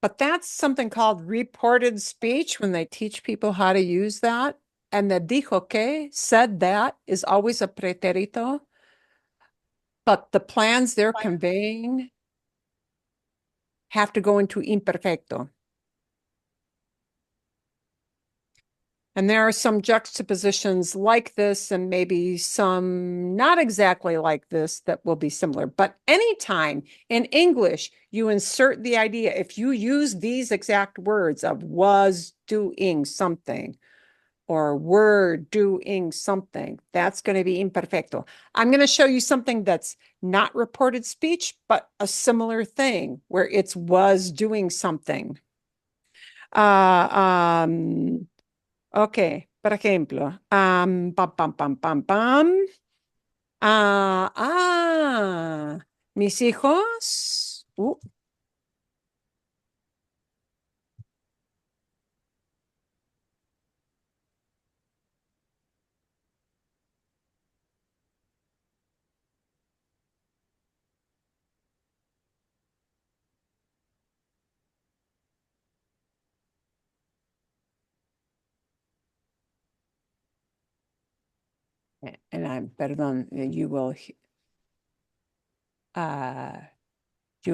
But that's something called reported speech when they teach people how to use that. And the dijo que, said that, is always a pretérito. But the plans they're conveying have to go into imperfecto. And there are some juxtapositions like this and maybe some not exactly like this that will be similar. But anytime in English you insert the idea, if you use these exact words of was doing something or were doing something, that's going to be imperfecto. I'm going to show you something that's not reported speech, but a similar thing where it's was doing something. Ok, por ejemplo, pam, pam, pam, pam, pam. Mis hijos. And perdón, you will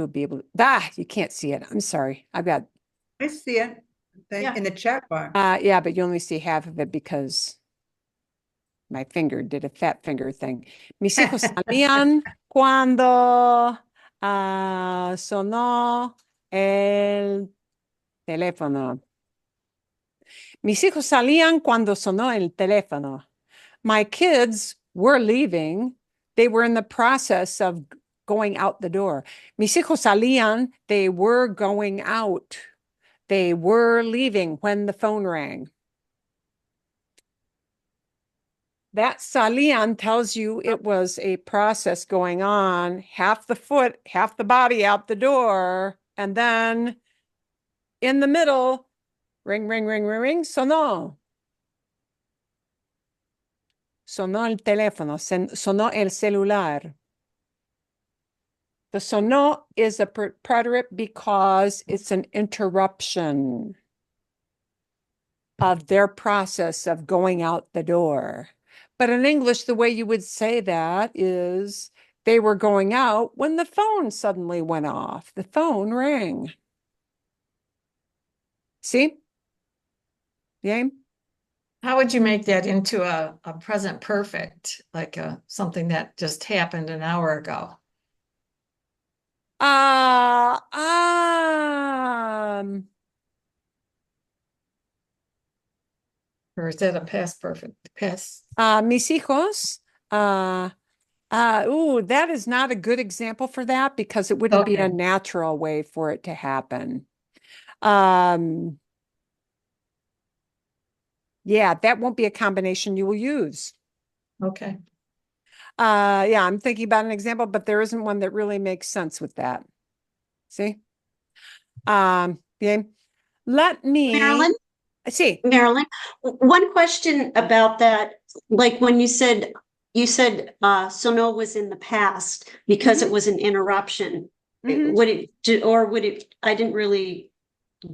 be able to, you can't see it. I'm sorry. I've got. I see it in the chat bar. Yeah, but you only see half of it because my finger did a fat finger thing. Mis hijos salían cuando sonó el teléfono. Mis hijos salían cuando sonó el teléfono. My kids were leaving. They were in the process of going out the door. Mis hijos salían, they were going out. They were leaving when the phone rang. That salían tells you it was a process going on, half the foot, half the body out the door, and then in the middle, ring, ring, ring, ring, ring, sonó. Sonó el teléfono, sonó el celular. The sonó is a preterite because it's an interruption of their process of going out the door. But in English, the way you would say that is they were going out when the phone suddenly went off. The phone rang. See? Yeah. How would you make that into a present perfect, like something that just happened an hour ago? Or is that a past perfect? Past. Mis hijos, that is not a good example for that because it wouldn't be a Okay. natural way for it to happen. Yeah, that won't be a combination you will use. Okay. Yeah, I'm thinking about an example, but there isn't one that really makes sense with that. See? Yeah. Let me Marilyn? see. Marilyn, one question about that, like when you said Sono was in the past because it was an interruption. Mhm. I didn't really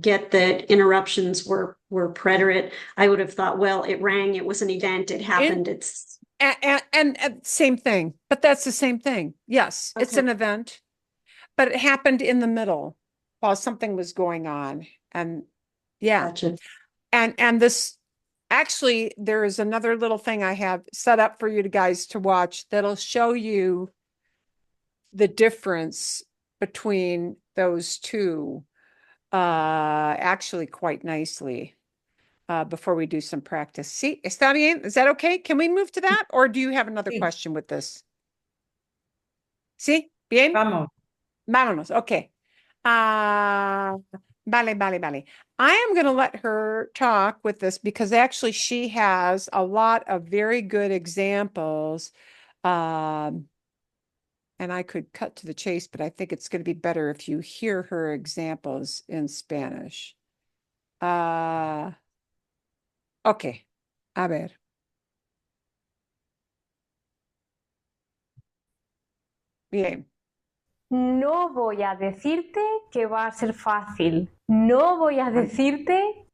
get that interruptions were preterite. I would have thought, well, it rang, it was an event, it happened, it's And same thing, but that's the same thing. Yes, it's Okay. an event, but it happened in the middle while something was going on. And yeah, gotcha. and this actually, there is another little thing I have set up for you guys to watch that'll show you the difference between those two actually quite nicely before we do some practice. See, está bien? Is that okay? Can we move to that? Or do you have another Sí. question with this? Sí, bien? Vamos. Vámonos. Okay. Vale. I am going to let her talk with this because actually she has a lot of very good examples. And I could cut to the chase, but I think it's going to be better if you hear her examples in Spanish. Okay. A ver. Bien. No voy a decirte que va a ser fácil. No voy a decirte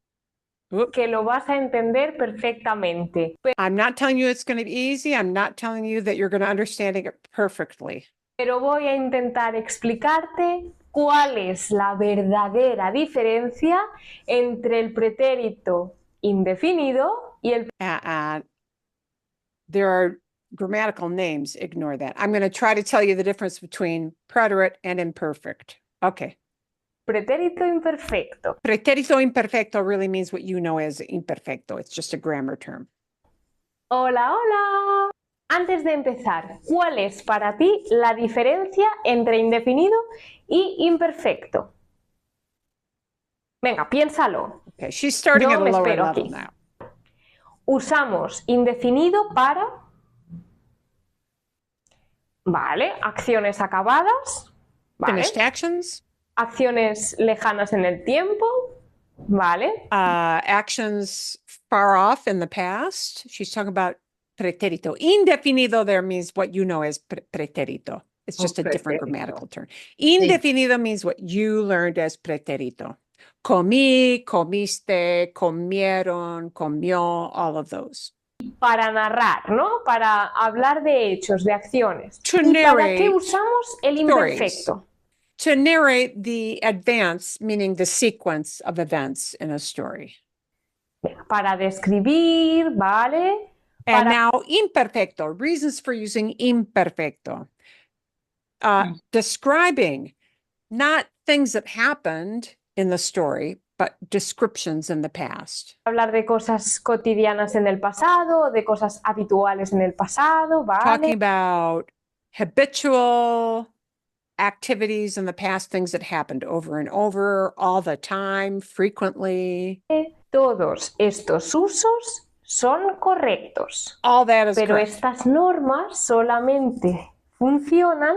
que lo vas a entender perfectamente. I'm not telling you it's going to be easy. I'm not telling you that you're going to understand it perfectly. Pero voy a intentar explicarte cuál es la verdadera diferencia entre el pretérito indefinido y el There are grammatical names. Ignore that. I'm going to try to tell you the difference between preterite and imperfect. Okay. pretérito imperfecto. Pretérito imperfecto really means what you know as imperfecto. It's just a grammar term. Hola, hola. Antes de empezar, ¿cuál es para ti la diferencia entre indefinido y imperfecto? Venga, piénsalo. Okay, she's starting Yo at a me lower espero level aquí. now. Usamos indefinido para, vale, acciones acabadas, vale, Finished actions, acciones lejanas en el tiempo, vale, actions far off in the past. She's talking about pretérito. Indefinido there means what you know as pretérito. It's just a different pretérito. grammatical term. Indefinido means what you learned as pretérito. Comí, comiste, comieron, comió, all of those. para narrar, ¿no? Para hablar de hechos, de acciones. To ¿Y para narrate qué usamos el stories. imperfecto? To narrate the advance, meaning the sequence of events in a story. Para describir, ¿vale? And Para- now imperfecto, reasons for using imperfecto. Describing not things that happened in the story, but descriptions in the past. Hablar de cosas cotidianas en el pasado, de cosas habituales en el pasado, Talking ¿vale? about habitual activities in the past, things that happened over and over, all the time, frequently. Todos estos usos son correctos, All that is pero correct. estas normas solamente funcionan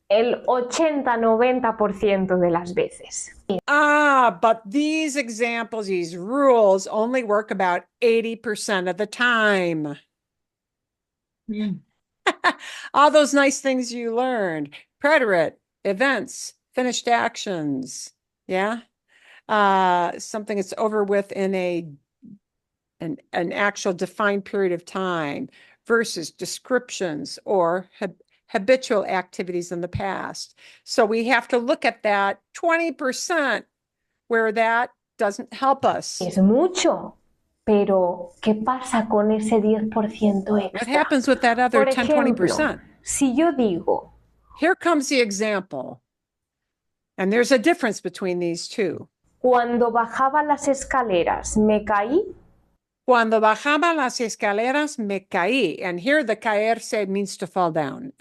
el 80-90% de las veces. But these examples, these rules only work about 80% of the time. All those nice things you learned. Preterite, events, finished actions. Yeah. Something that's over with in an actual defined period of time versus descriptions or habitual activities in the past. So we have to look at that 20% where that doesn't help us. Es mucho, pero ¿qué pasa con ese 10% What extra? happens with that other Por 10, ejemplo, 20%? si yo digo, Here comes the example. And there's a difference between these two. cuando bajaba las escaleras me caí, Cuando bajaba las escaleras me caí. And here the caerse means to fall down.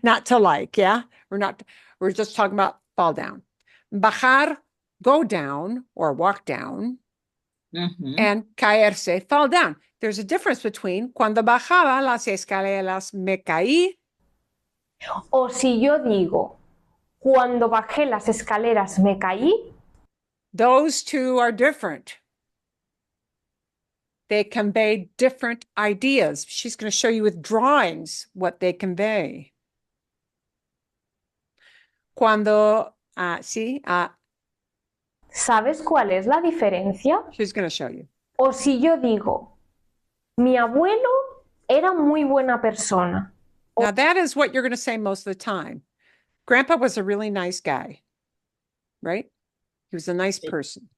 Not to like, yeah? We're just talking about fall down. Bajar, go down or walk down. And caerse, fall down. There's a difference between cuando bajaba las escaleras me caí. o si yo digo, cuando bajé las escaleras me caí, Those two are different. They convey different ideas. She's going to show you with drawings what they convey. Cuando, ¿sabes cuál es la diferencia? she's going to show you. O si yo digo, mi abuelo era muy buena persona. Now that is what you're going to say most of the time. Grandpa was a really nice guy, right? He was a nice person.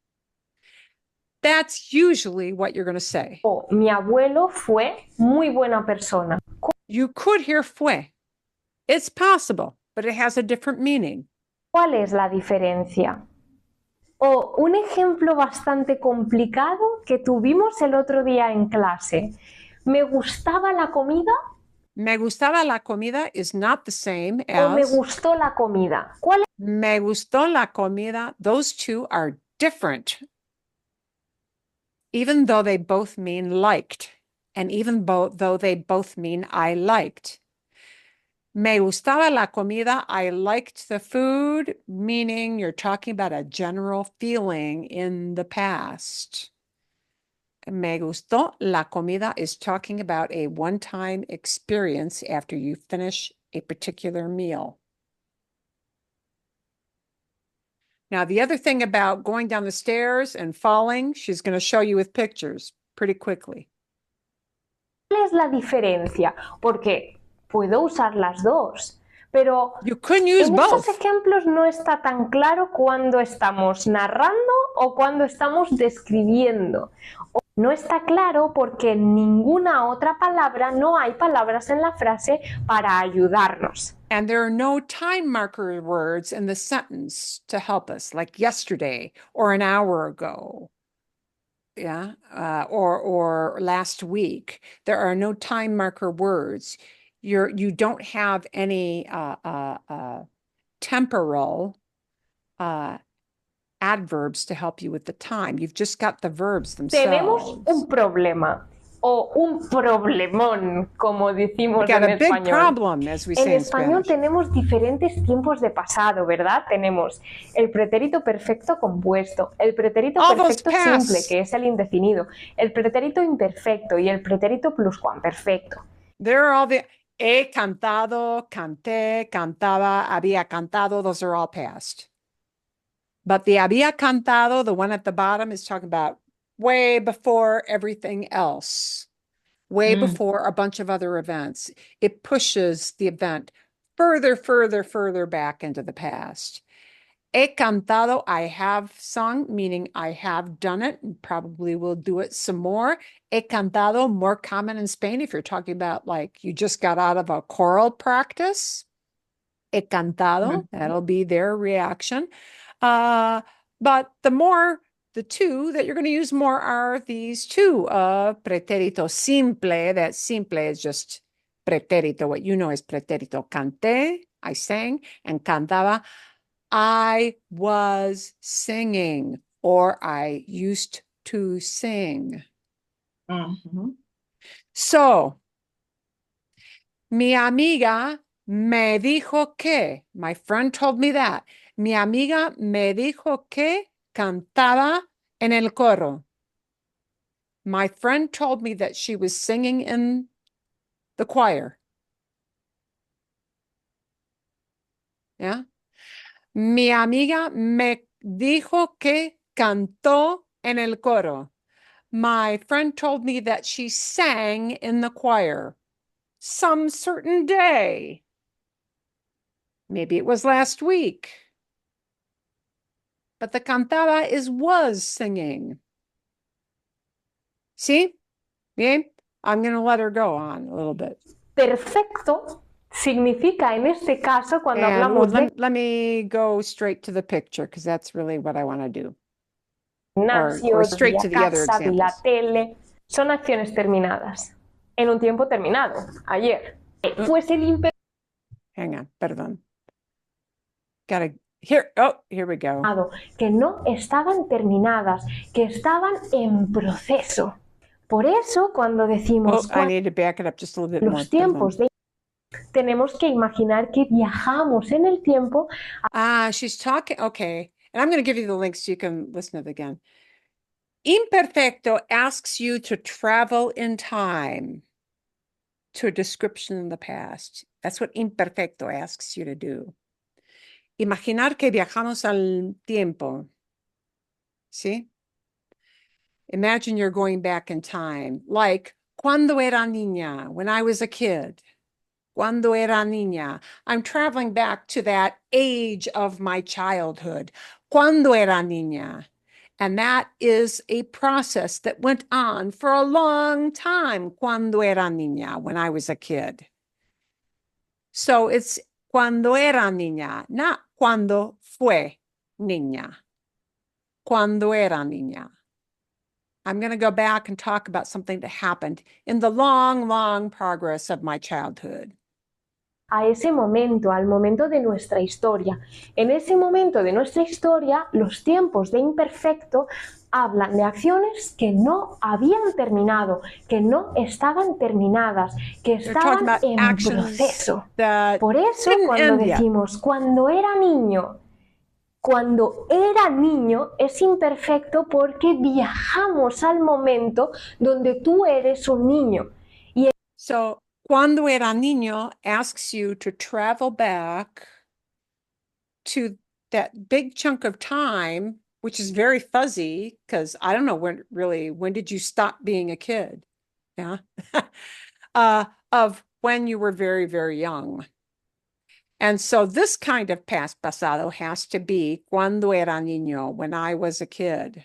That's usually what you're going to say. O mi abuelo fue muy buena persona. You could hear fue. It's possible, but it has a different meaning. ¿Cuál es la diferencia? O un ejemplo bastante complicado que tuvimos el otro día en clase. ¿Me gustaba la comida? Me gustaba la comida is not the same O me as gustó la comida. ¿Cuál me gustó la comida. Those two are different. Even though they both mean liked, and even though they both mean I liked. Me gustaba la comida, I liked the food, meaning you're talking about a general feeling in the past. Me gustó la comida is talking about a one-time experience after you finish a particular meal. Now, the other thing about going down the stairs and falling, she's going to show you with pictures pretty quickly. es la diferencia? Porque puedo usar las dos, pero You couldn't use en both. estos ejemplos no está tan claro cuando estamos narrando o cuando estamos describiendo. No está claro porque en ninguna otra palabra, no hay palabras en la frase para ayudarnos. And there are no time marker words in the sentence to help us, like yesterday or an hour ago. Yeah, or last week. There are no time marker words. You don't have any temporal adverbs to help you with the time. You've just got the verbs Tenemos themselves. un problema o un problemón, como We decimos got en a big español. problem, as we En say in español Spanish. tenemos diferentes tiempos de pasado, ¿verdad? Tenemos el pretérito perfecto compuesto, el pretérito All those perfecto past. simple, que es el indefinido, el pretérito imperfecto y el pretérito pluscuamperfecto. There are all the he cantado, canté, cantaba, había cantado. Those are all past. But the había cantado, the one at the bottom, is talking about way before everything else, way before a bunch of other events. It pushes the event further back into the past. He cantado, I have sung, meaning I have done it and probably will do it some more. He cantado, more common in Spain if you're talking about like you just got out of a choral practice. He cantado, that'll be their reaction. But the two that you're going to use more are these two, pretérito simple. That simple is just pretérito. What you know is pretérito canté, I sang, and cantaba, I was singing, or I used to sing. So, mi amiga me dijo que, my friend told me that, mi amiga me dijo que cantaba en el coro. My friend told me that she was singing in the choir. Yeah? Mi amiga me dijo que cantó en el coro. My friend told me that she sang in the choir some certain day. Maybe it was last week. But the cantaba is was singing. See? Bien? I'm going to let her go on a little bit. Perfecto significa en este caso cuando And hablamos de let me go straight to the picture because that's really what I want to do. gimnasio, or de straight ir a to the other casa, vi la examples. tele, son acciones terminadas en un tiempo terminado, ayer. Pues el imperativo Hang on, perdón. Here we go. que no estaban terminadas, que estaban en proceso. Por eso cuando decimos I need to back it up just a little bit more. los tiempos de tenemos que imaginar que viajamos en el tiempo. She's talking, okay. And I'm going to give you the links so you can listen to it again. Imperfecto asks you to travel in time to a description in the past. That's what imperfecto asks you to do. Imaginar que viajamos al tiempo. ¿Sí? Imagine you're going back in time, like cuando era niña, when I was a kid. Cuando era niña. I'm traveling back to that age of my childhood. Cuando era niña. And that is a process that went on for a long time. Cuando era niña, when I was a kid. So it's cuando era niña, not cuando fue niña. Cuando era niña. I'm going to go back and talk about something that happened in the long, long progress of my childhood. A ese momento, al momento de nuestra historia. En ese momento de nuestra historia, los tiempos de imperfecto hablan de acciones que no habían terminado, que no estaban terminadas, que estaban en proceso. Por eso cuando decimos cuando era niño es imperfecto porque viajamos al momento donde tú eres un niño. So, cuando era niño asks you to travel back to that big chunk of time, which is very fuzzy because I don't know when did you stop being a kid? Yeah. Of when you were very, very young. And so this kind of past pasado has to be cuando era niño, when I was a kid.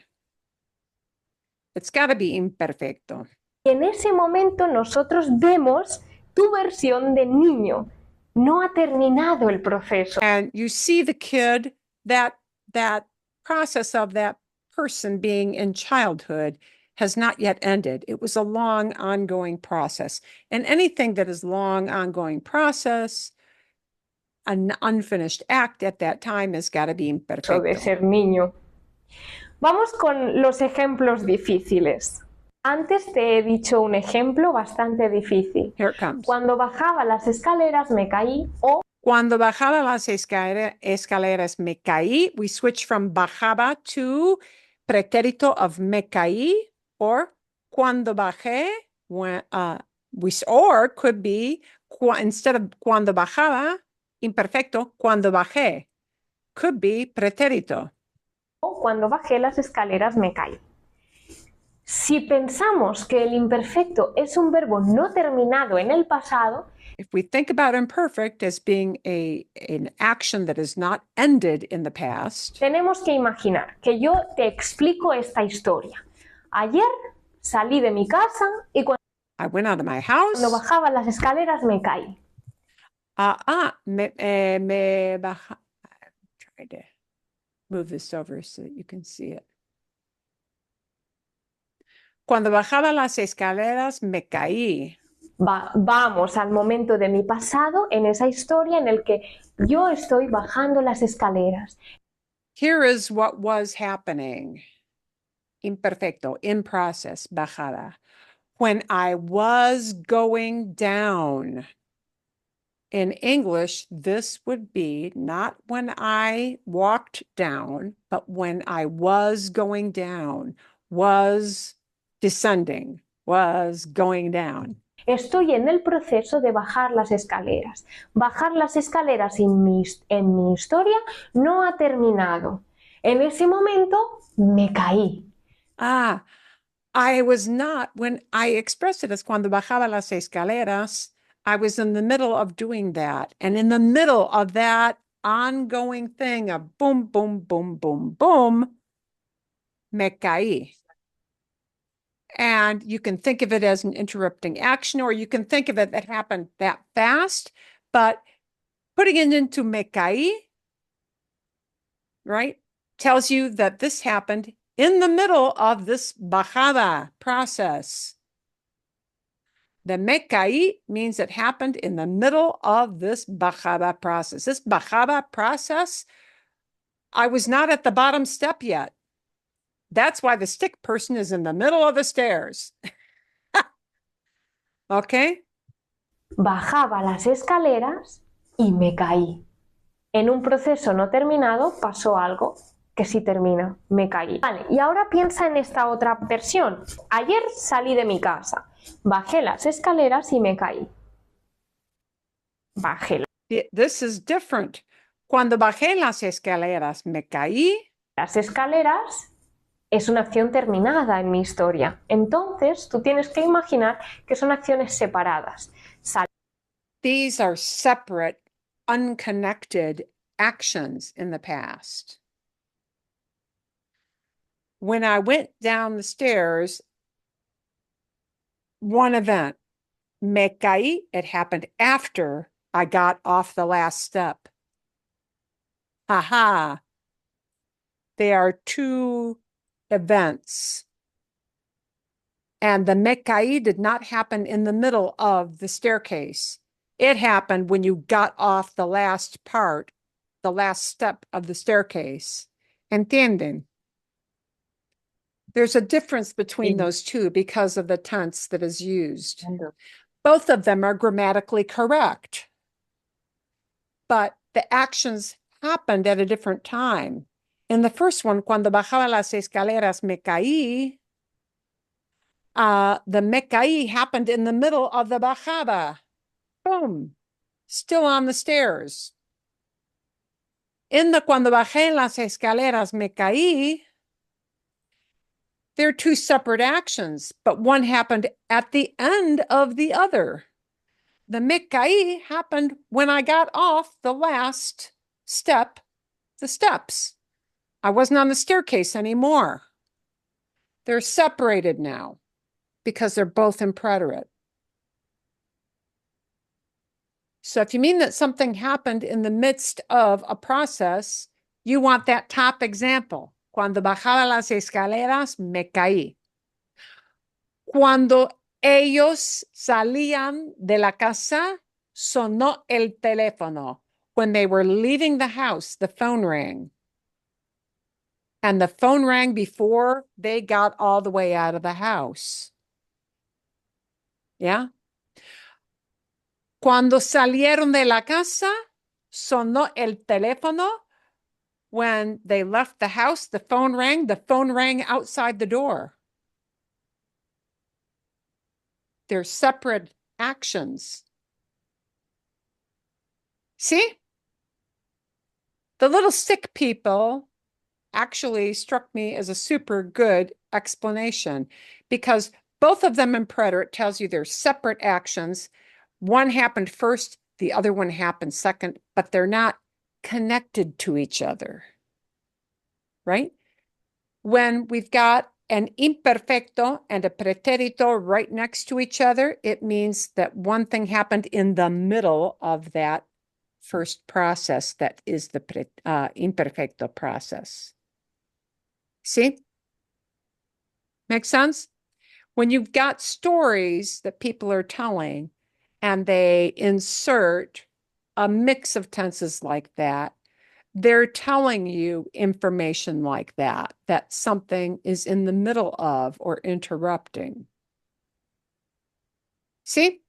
It's got to be imperfecto. En ese momento nosotros vemos tu versión de niño. No ha terminado el proceso. And you see the kid, that process of that person being in childhood has not yet ended. It was a long, ongoing process. And anything that is long, ongoing process, an unfinished act at that time has got to be imperfecto. De ser niño. Vamos con los ejemplos difíciles. Antes te he dicho un ejemplo bastante difícil. Here it comes. Cuando bajaba las escaleras me caí o Cuando bajaba las escaleras me caí. We switch from bajaba to pretérito of me caí, or cuando bajé, or could be instead of cuando bajaba, imperfecto, cuando bajé. Could be pretérito. O cuando bajé las escaleras me caí. Si pensamos que el imperfecto es un verbo no terminado en el pasado, if we think about imperfect as being an action that is not ended in the past, tenemos que imaginar que yo te explico esta historia. Ayer salí de mi casa y I went out of my house. Cuando bajaba las escaleras me caí. Me baja. I'm trying to move this over so that you can see it. Cuando bajaba las escaleras me caí. Vamos al momento de mi pasado en esa historia en el que yo estoy bajando las escaleras. Here is what was happening. Imperfecto, in process, bajada. When I was going down. In English, this would be not when I walked down, but when I was going down, was descending, was going down. Estoy en el proceso de bajar las escaleras. Bajar las escaleras en mi historia no ha terminado. En ese momento me caí. Ah, I was not, when I expressed it as cuando bajaba las escaleras, I was in the middle of doing that. And in the middle of that ongoing thing of boom, boom, boom, boom, boom, me caí. And you can think of it as an interrupting action, or you can think of it that happened that fast, but putting it into me caí, right, tells you that this happened in the middle of this bajada process. The me caí means it happened in the middle of this bajada process. This bajada process, I was not at the bottom step yet. That's why the stick person is in the middle of the stairs. Okay? Bajaba las escaleras y me caí. En un proceso no terminado pasó algo que sí termina, me caí. Vale, y ahora piensa en esta otra versión. Ayer salí de mi casa, bajé las escaleras y me caí. Bajé This is different. Cuando bajé las escaleras, me caí. las escaleras es una acción terminada en mi historia. Entonces, tú tienes que imaginar que son acciones separadas. These are separate, unconnected actions in the past. When I went down the stairs, one event, me caí, it happened after I got off the last step. Haha. They are two events. And the me caí did not happen in the middle of the staircase. It happened when you got off the last part, the last step of the staircase. ¿Entienden? There's a difference between those two because of the tense that is used. Both of them are grammatically correct, but the actions happened at a different time. In the first one, cuando bajaba las escaleras me caí, the me caí happened in the middle of the bajada. Boom, still on the stairs. In the cuando bajé las escaleras me caí, they're two separate actions, but one happened at the end of the other. The me caí happened when I got off the last step, the steps. I wasn't on the staircase anymore. They're separated now because they're both in preterite. So if you mean that something happened in the midst of a process, you want that top example. Cuando bajaba las escaleras, me caí. Cuando ellos salían de la casa, sonó el teléfono. When they were leaving the house, the phone rang. And the phone rang before they got all the way out of the house. Yeah? Cuando salieron de la casa, sonó el teléfono. When they left the house, the phone rang outside the door. They're separate actions. See? The little stick people actually struck me as a super good explanation because both of them in preterite tells you they're separate actions. One happened first, the other one happened second, but they're not connected to each other, right? When we've got an imperfecto and a pretérito right next to each other, it means that one thing happened in the middle of that first process that is the imperfecto process. See? Make sense? When you've got stories that people are telling and they insert a mix of tenses like that, they're telling you information like that, that something is in the middle of or interrupting. See?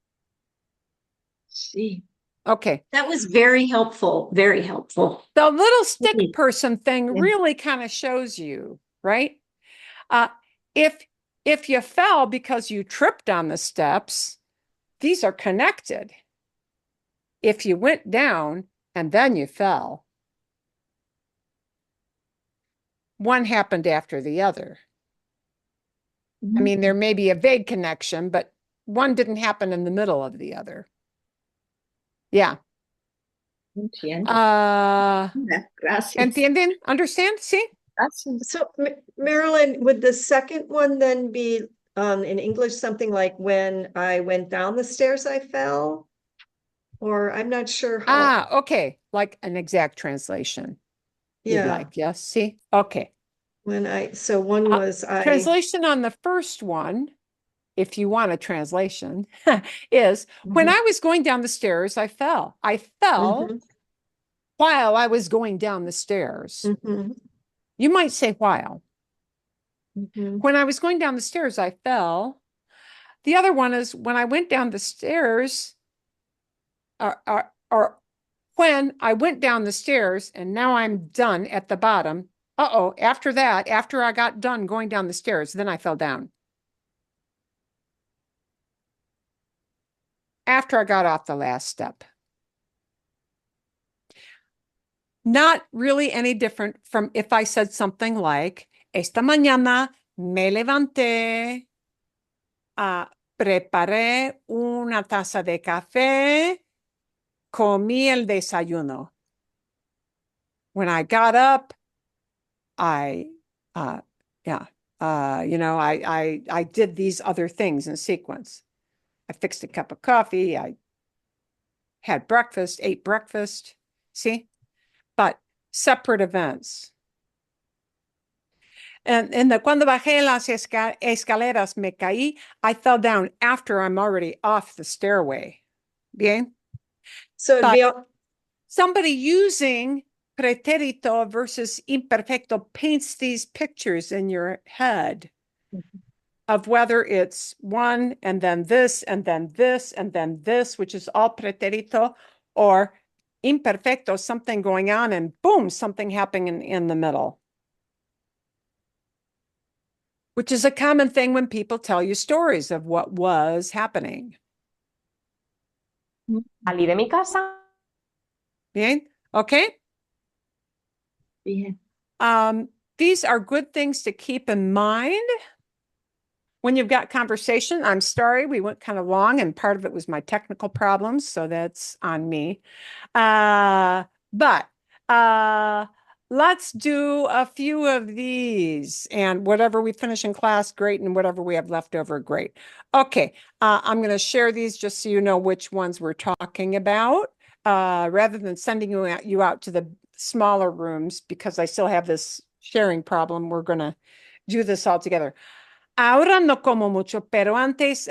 See. Okay. That was very helpful. Very helpful. The little stick person thing really kind of shows you, right? If you fell because you tripped on the steps, these are connected. If you went down and then you fell, one happened after the other. I mean, there may be a vague connection, but one didn't happen in the middle of the other. Yeah. Entiendo. Gracias. ¿Entienden? Understand? See? Gracias. So Marilyn, would the second one then be in English something like when I went down the stairs, I fell? Or I'm not sure how. Okay. Like an exact translation. You'd Yeah, like, yes. See? Okay. so one was Translation on the first one, if you want a translation, is when I was going down the stairs, I fell. I fell while I was going down the stairs. You might say while. When I was going down the stairs, I fell. The other one is when I went down the stairs, or when I went down the stairs and now I'm done at the bottom. After that, after I got done going down the stairs, then I fell down. After I got off the last step. Not really any different from if I said something like, esta mañana me levanté, preparé una taza de café, comí el desayuno. When I got up, I did these other things in sequence. I fixed a cup of coffee. I had breakfast, ate breakfast. See? But separate events. And cuando bajé las escaleras me caí, I fell down after I'm already off the stairway. Bien? So it'd be somebody using pretérito versus imperfecto paints these pictures in your head of whether it's one and then this and then this and then this, which is all pretérito, or imperfecto, something going on and boom, something happening in the middle. Which is a common thing when people tell you stories of what was happening. Salí de mi casa. Bien? Okay? Bien. These are good things to keep in mind when you've got conversation. I'm sorry, we went kind of long and part of it was my technical problems, so that's on me. But let's do a few of these, and whatever we finish in class, great, and whatever we have left over, great. Okay, I'm going to share these just so you know which ones we're talking about, rather than sending you out to the smaller rooms, because I still have this sharing problem. We're going to do this all together. Ahora no como mucho, pero antes,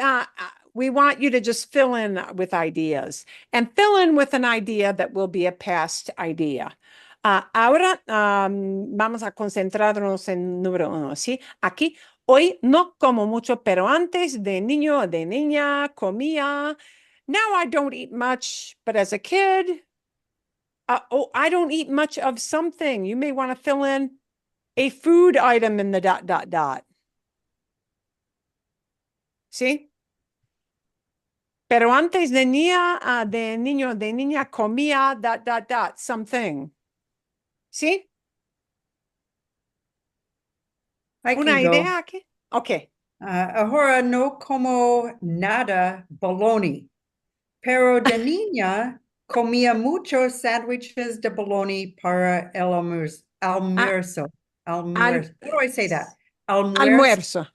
we want you to just fill in with ideas, and fill in with an idea that will be a past idea. Ahora vamos a concentrarnos en número 1, ¿sí? Aquí, hoy no como mucho, pero antes de niño o de niña comía. Now I don't eat much, but as a kid, I don't eat much of something. You may want to fill in a food item in the ... ¿Sí? Pero antes de niña, de niño, de niña comía ... something. ¿Sí? ¿Una idea aquí? Okay. Ahora no como nada bologna, pero de niña comía muchos sándwiches de bologna para el almuerzo. How do I say that? Almuerzo.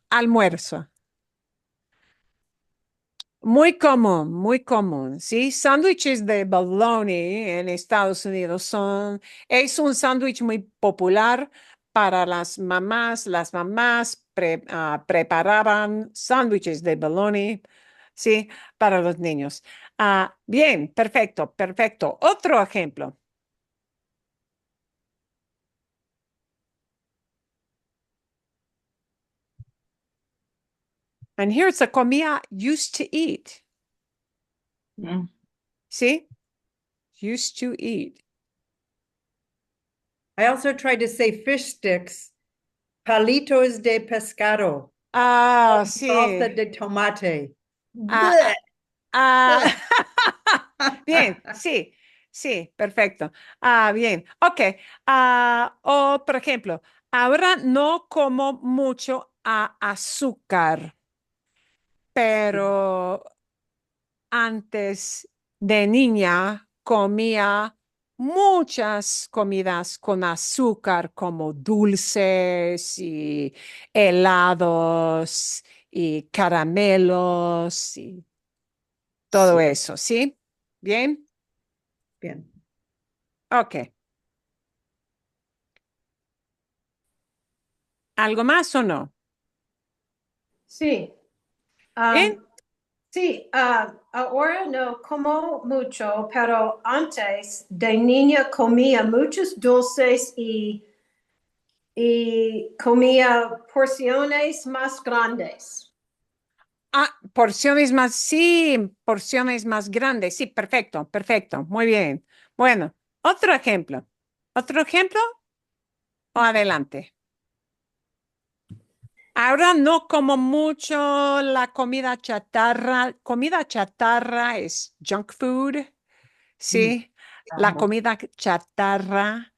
Muy común, ¿sí? Sándwiches de bologna en Estados Unidos es un sándwich muy popular para las mamás. Las mamás preparaban sándwiches de bologna, ¿sí? Para los niños. Bien, perfecto. Otro ejemplo. And here's a comida used to eat. See? Used to eat. I also tried to say fish sticks, palitos de pescado. Sí. Salsa de tomate. Ah, bien, sí, sí, perfecto. Bien, ok. O, por ejemplo, ahora no como mucho azúcar, pero antes de niña comía muchas comidas con azúcar, como dulces y helados y caramelos y todo Sí. eso, ¿sí? Bien, Bien. ok. ¿Algo más o no? Sí. Bien. Sí, ahora no como mucho, pero antes de niña comía muchos dulces y comía porciones más grandes. Porciones más, sí, porciones más grandes. Sí, perfecto, perfecto. Muy bien. Bueno, otro ejemplo. ¿Otro ejemplo o adelante? Ahora no como mucho la comida chatarra. Comida chatarra es junk food, ¿sí? La comida chatarra.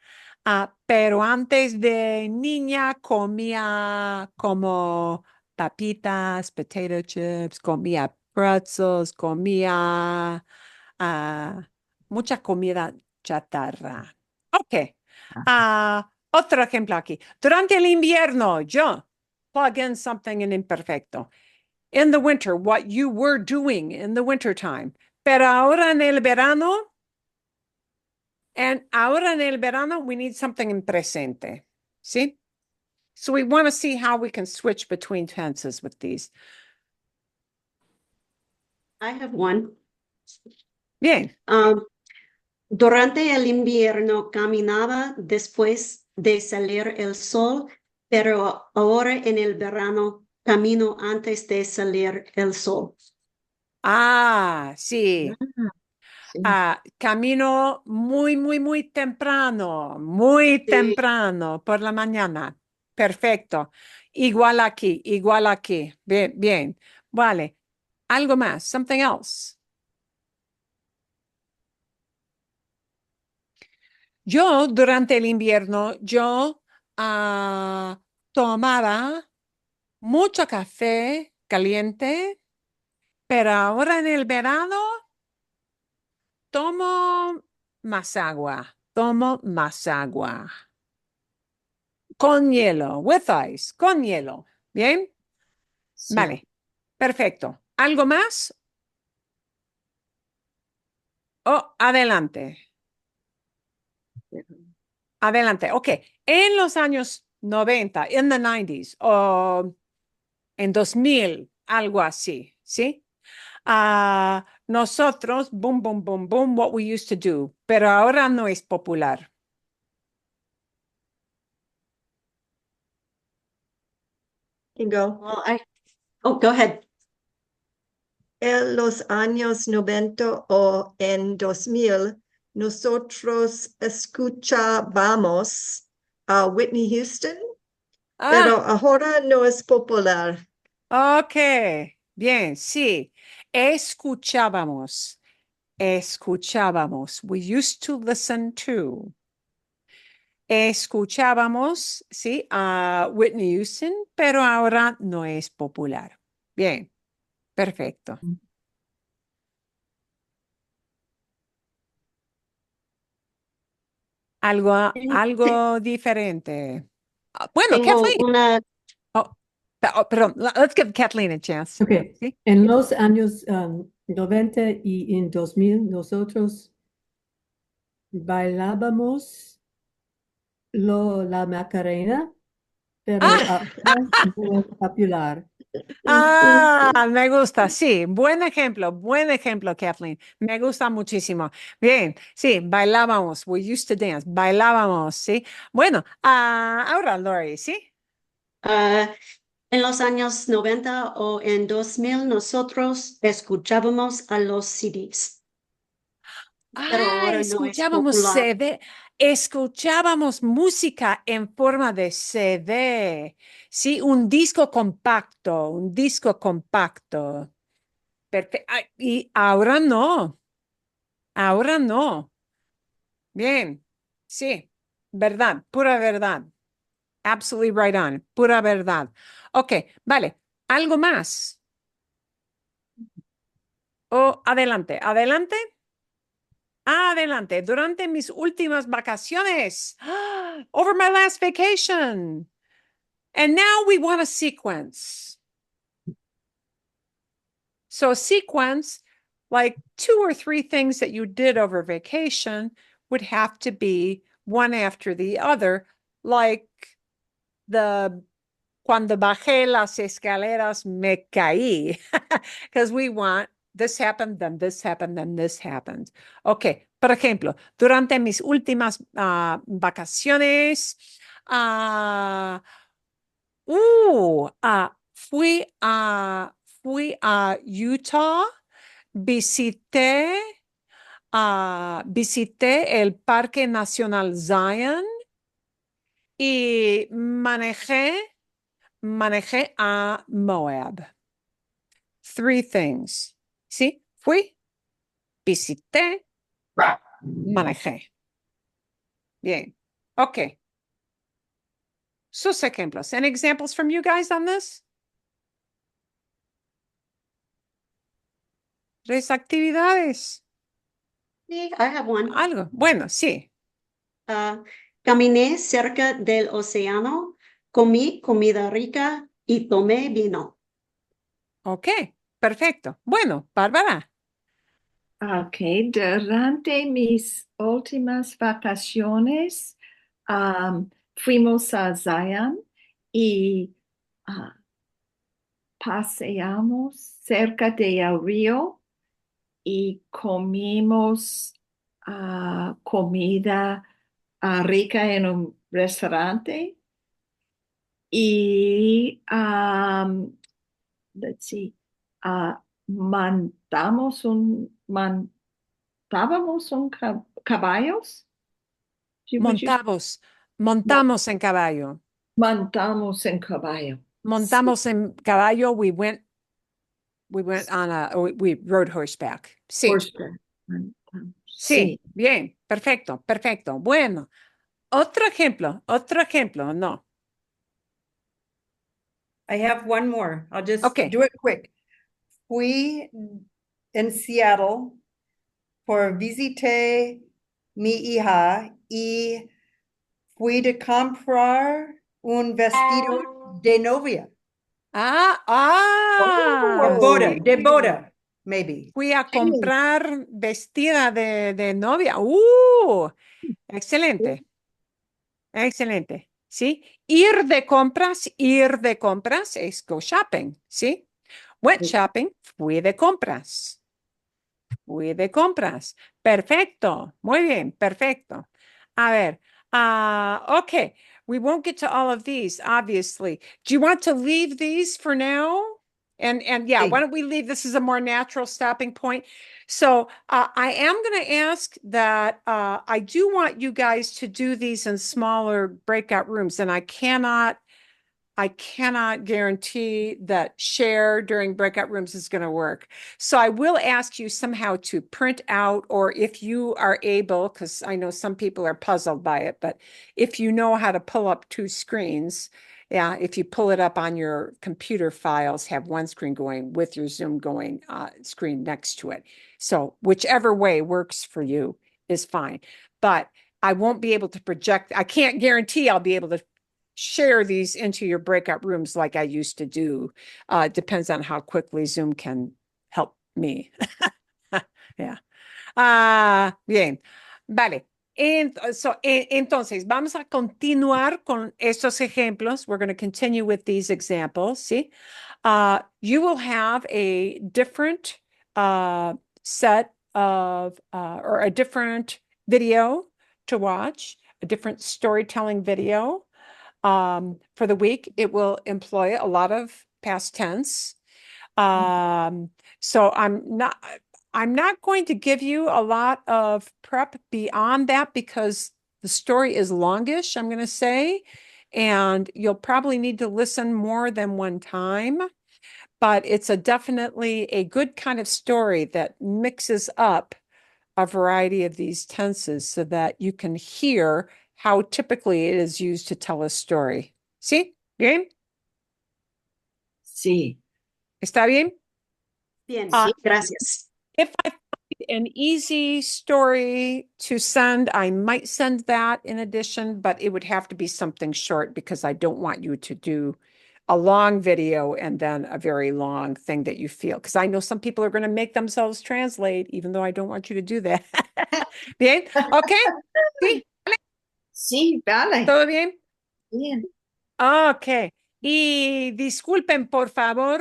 Pero antes de niña comía como papitas, potato chips, comía pretzels, comía mucha comida chatarra. Ok. Otro ejemplo aquí. Durante el invierno, yo plug in something in imperfecto. In the winter, what you were doing in the winter time. Pero ahora en el verano, we need something in presente. ¿Sí? So we want to see how we can switch between tenses with these. I have one. Bien. Durante el invierno caminaba después de salir el sol, pero ahora en el verano camino antes de salir el sol. Sí. Sí. Camino muy, muy, muy temprano por la mañana. Perfecto. Igual aquí. Bien, bien. Vale. Algo más. Something else. Yo, durante el invierno, tomaba mucho café caliente, pero ahora en el verano tomo más agua. Con hielo, with ice, con hielo. ¿Bien? Sí. Vale, perfecto. ¿Algo más? Oh, adelante. Adelante. Ok. En los años 90, in the 90s, o en 2000, algo así, ¿sí? Nosotros, boom, boom, boom, boom, what we used to do, pero ahora no es popular. You go. Well, go ahead. En los años 90 o en 2000, nosotros escuchábamos a Whitney Houston, pero ahora no es popular. Ok, bien, sí. Escuchábamos. We used to listen to. Escuchábamos, sí, a Whitney Houston, pero ahora no es popular. Bien, perfecto. Algo diferente. Bueno, Tengo Kathleen. una. Perdón, let's give Kathleen a chance. Okay. ¿Sí? En los años 90 y en 2000 nosotros bailábamos la Macarena, pero ahora no es popular. Me gusta, sí, buen ejemplo, Kathleen. Me gusta muchísimo. Bien, sí, bailábamos, we used to dance, bailábamos, sí. Bueno, ahora, Lori, ¿sí? En los años 90 o en 2000 nosotros escuchábamos a los CDs, pero ahora no es popular. Escuchábamos música en forma de CD, sí, un disco compacto. Y ahora no. Ahora no. Bien. Sí. Verdad. Pura verdad. Absolutely right on. Pura verdad. Ok. Vale. ¿Algo más? Adelante. Adelante. Adelante. Durante mis últimas vacaciones. Over my last vacation. And now we want a sequence. So a sequence, like 2 or 3 things that you did over vacation would have to be one after the other, like cuando bajé las escaleras me caí, because we want this happened, then this happened, then this happened. Okay, por ejemplo, durante mis últimas vacaciones, fui a Utah, visité el Parque Nacional Zion y manejé a Moab. 3 things. ¿Sí? Fui, visité, manejé. Bien. Okay. Sus ejemplos. Any examples from you guys on this? Tres actividades. Sí, I have one. Algo. Bueno, sí. Caminé cerca del océano, comí comida rica y tomé vino. Ok, perfecto. Bueno, Bárbara. Ok, durante mis últimas vacaciones fuimos a Zion y paseamos cerca del río y comimos comida rica en un restaurante y let's see, montábamos un caballos. Montamos en caballo. Montamos en caballo. Montamos en caballo. We rode horseback. Sí. Horseback. Sí, bien, perfecto, perfecto. Bueno, otro ejemplo, no. I have one more. I'll just Okay. do it quick. Fui en Seattle por visité mi hija y fui de comprar un vestido de novia. De boda, maybe. Fui a comprar vestida de novia. Excelente. Excelente. ¿Sí? Ir de compras es go shopping. ¿Sí? Went shopping, fui de compras. Fui de compras. Perfecto. Muy bien, perfecto. A ver, okay. We won't get to all of these, obviously. Do you want to leave these for now? And yeah, why don't we leave this as a more natural stopping point? So I am going to ask that I do want you guys to do these in smaller breakout rooms, and I cannot guarantee that share during breakout rooms is going to work. So I will ask you somehow to print out, or if you are able, because I know some people are puzzled by it, but if you know how to pull up 2 screens, yeah, if you pull it up on your computer files, have one screen going with your Zoom going screen next to it. So whichever way works for you is fine. But I won't be able to project. I can't guarantee I'll be able to share these into your breakout rooms like I used to do. Depends on how quickly Zoom can help me. Yeah. Bien. Vale. Entonces, vamos a continuar con estos ejemplos. We're going to continue with these examples. ¿Sí? You will have a different set of, or a different video to watch, a different storytelling video. For the week, it will employ a lot of past tense. So I'm not going to give you a lot of prep beyond that because the story is longish, I'm going to say, and you'll probably need to listen more than one time. but it's definitely a good kind of story that mixes up a variety of these tenses so that you can hear how typically it is used to tell a story. ¿Sí? ¿Bien? Sí. ¿Está bien? Bien, sí, gracias. If I find an easy story to send, I might send that in addition, but it would have to be something short because I don't want you to do a long video and then a very long thing that you feel. Because I know some people are going to make themselves translate, even though I don't want you to do that. Bien? Okay? Sí. Sí, vale. ¿Todo bien? Bien. Okay. Y disculpen, por favor,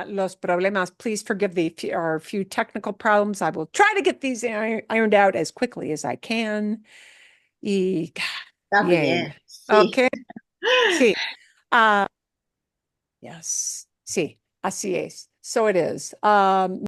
los problemas. Please forgive our few technical problems. I will try to get these ironed out as quickly as I can. Y, Está bien. bien. Sí. Okay. Sí. Yes. Sí. Así es. So it is.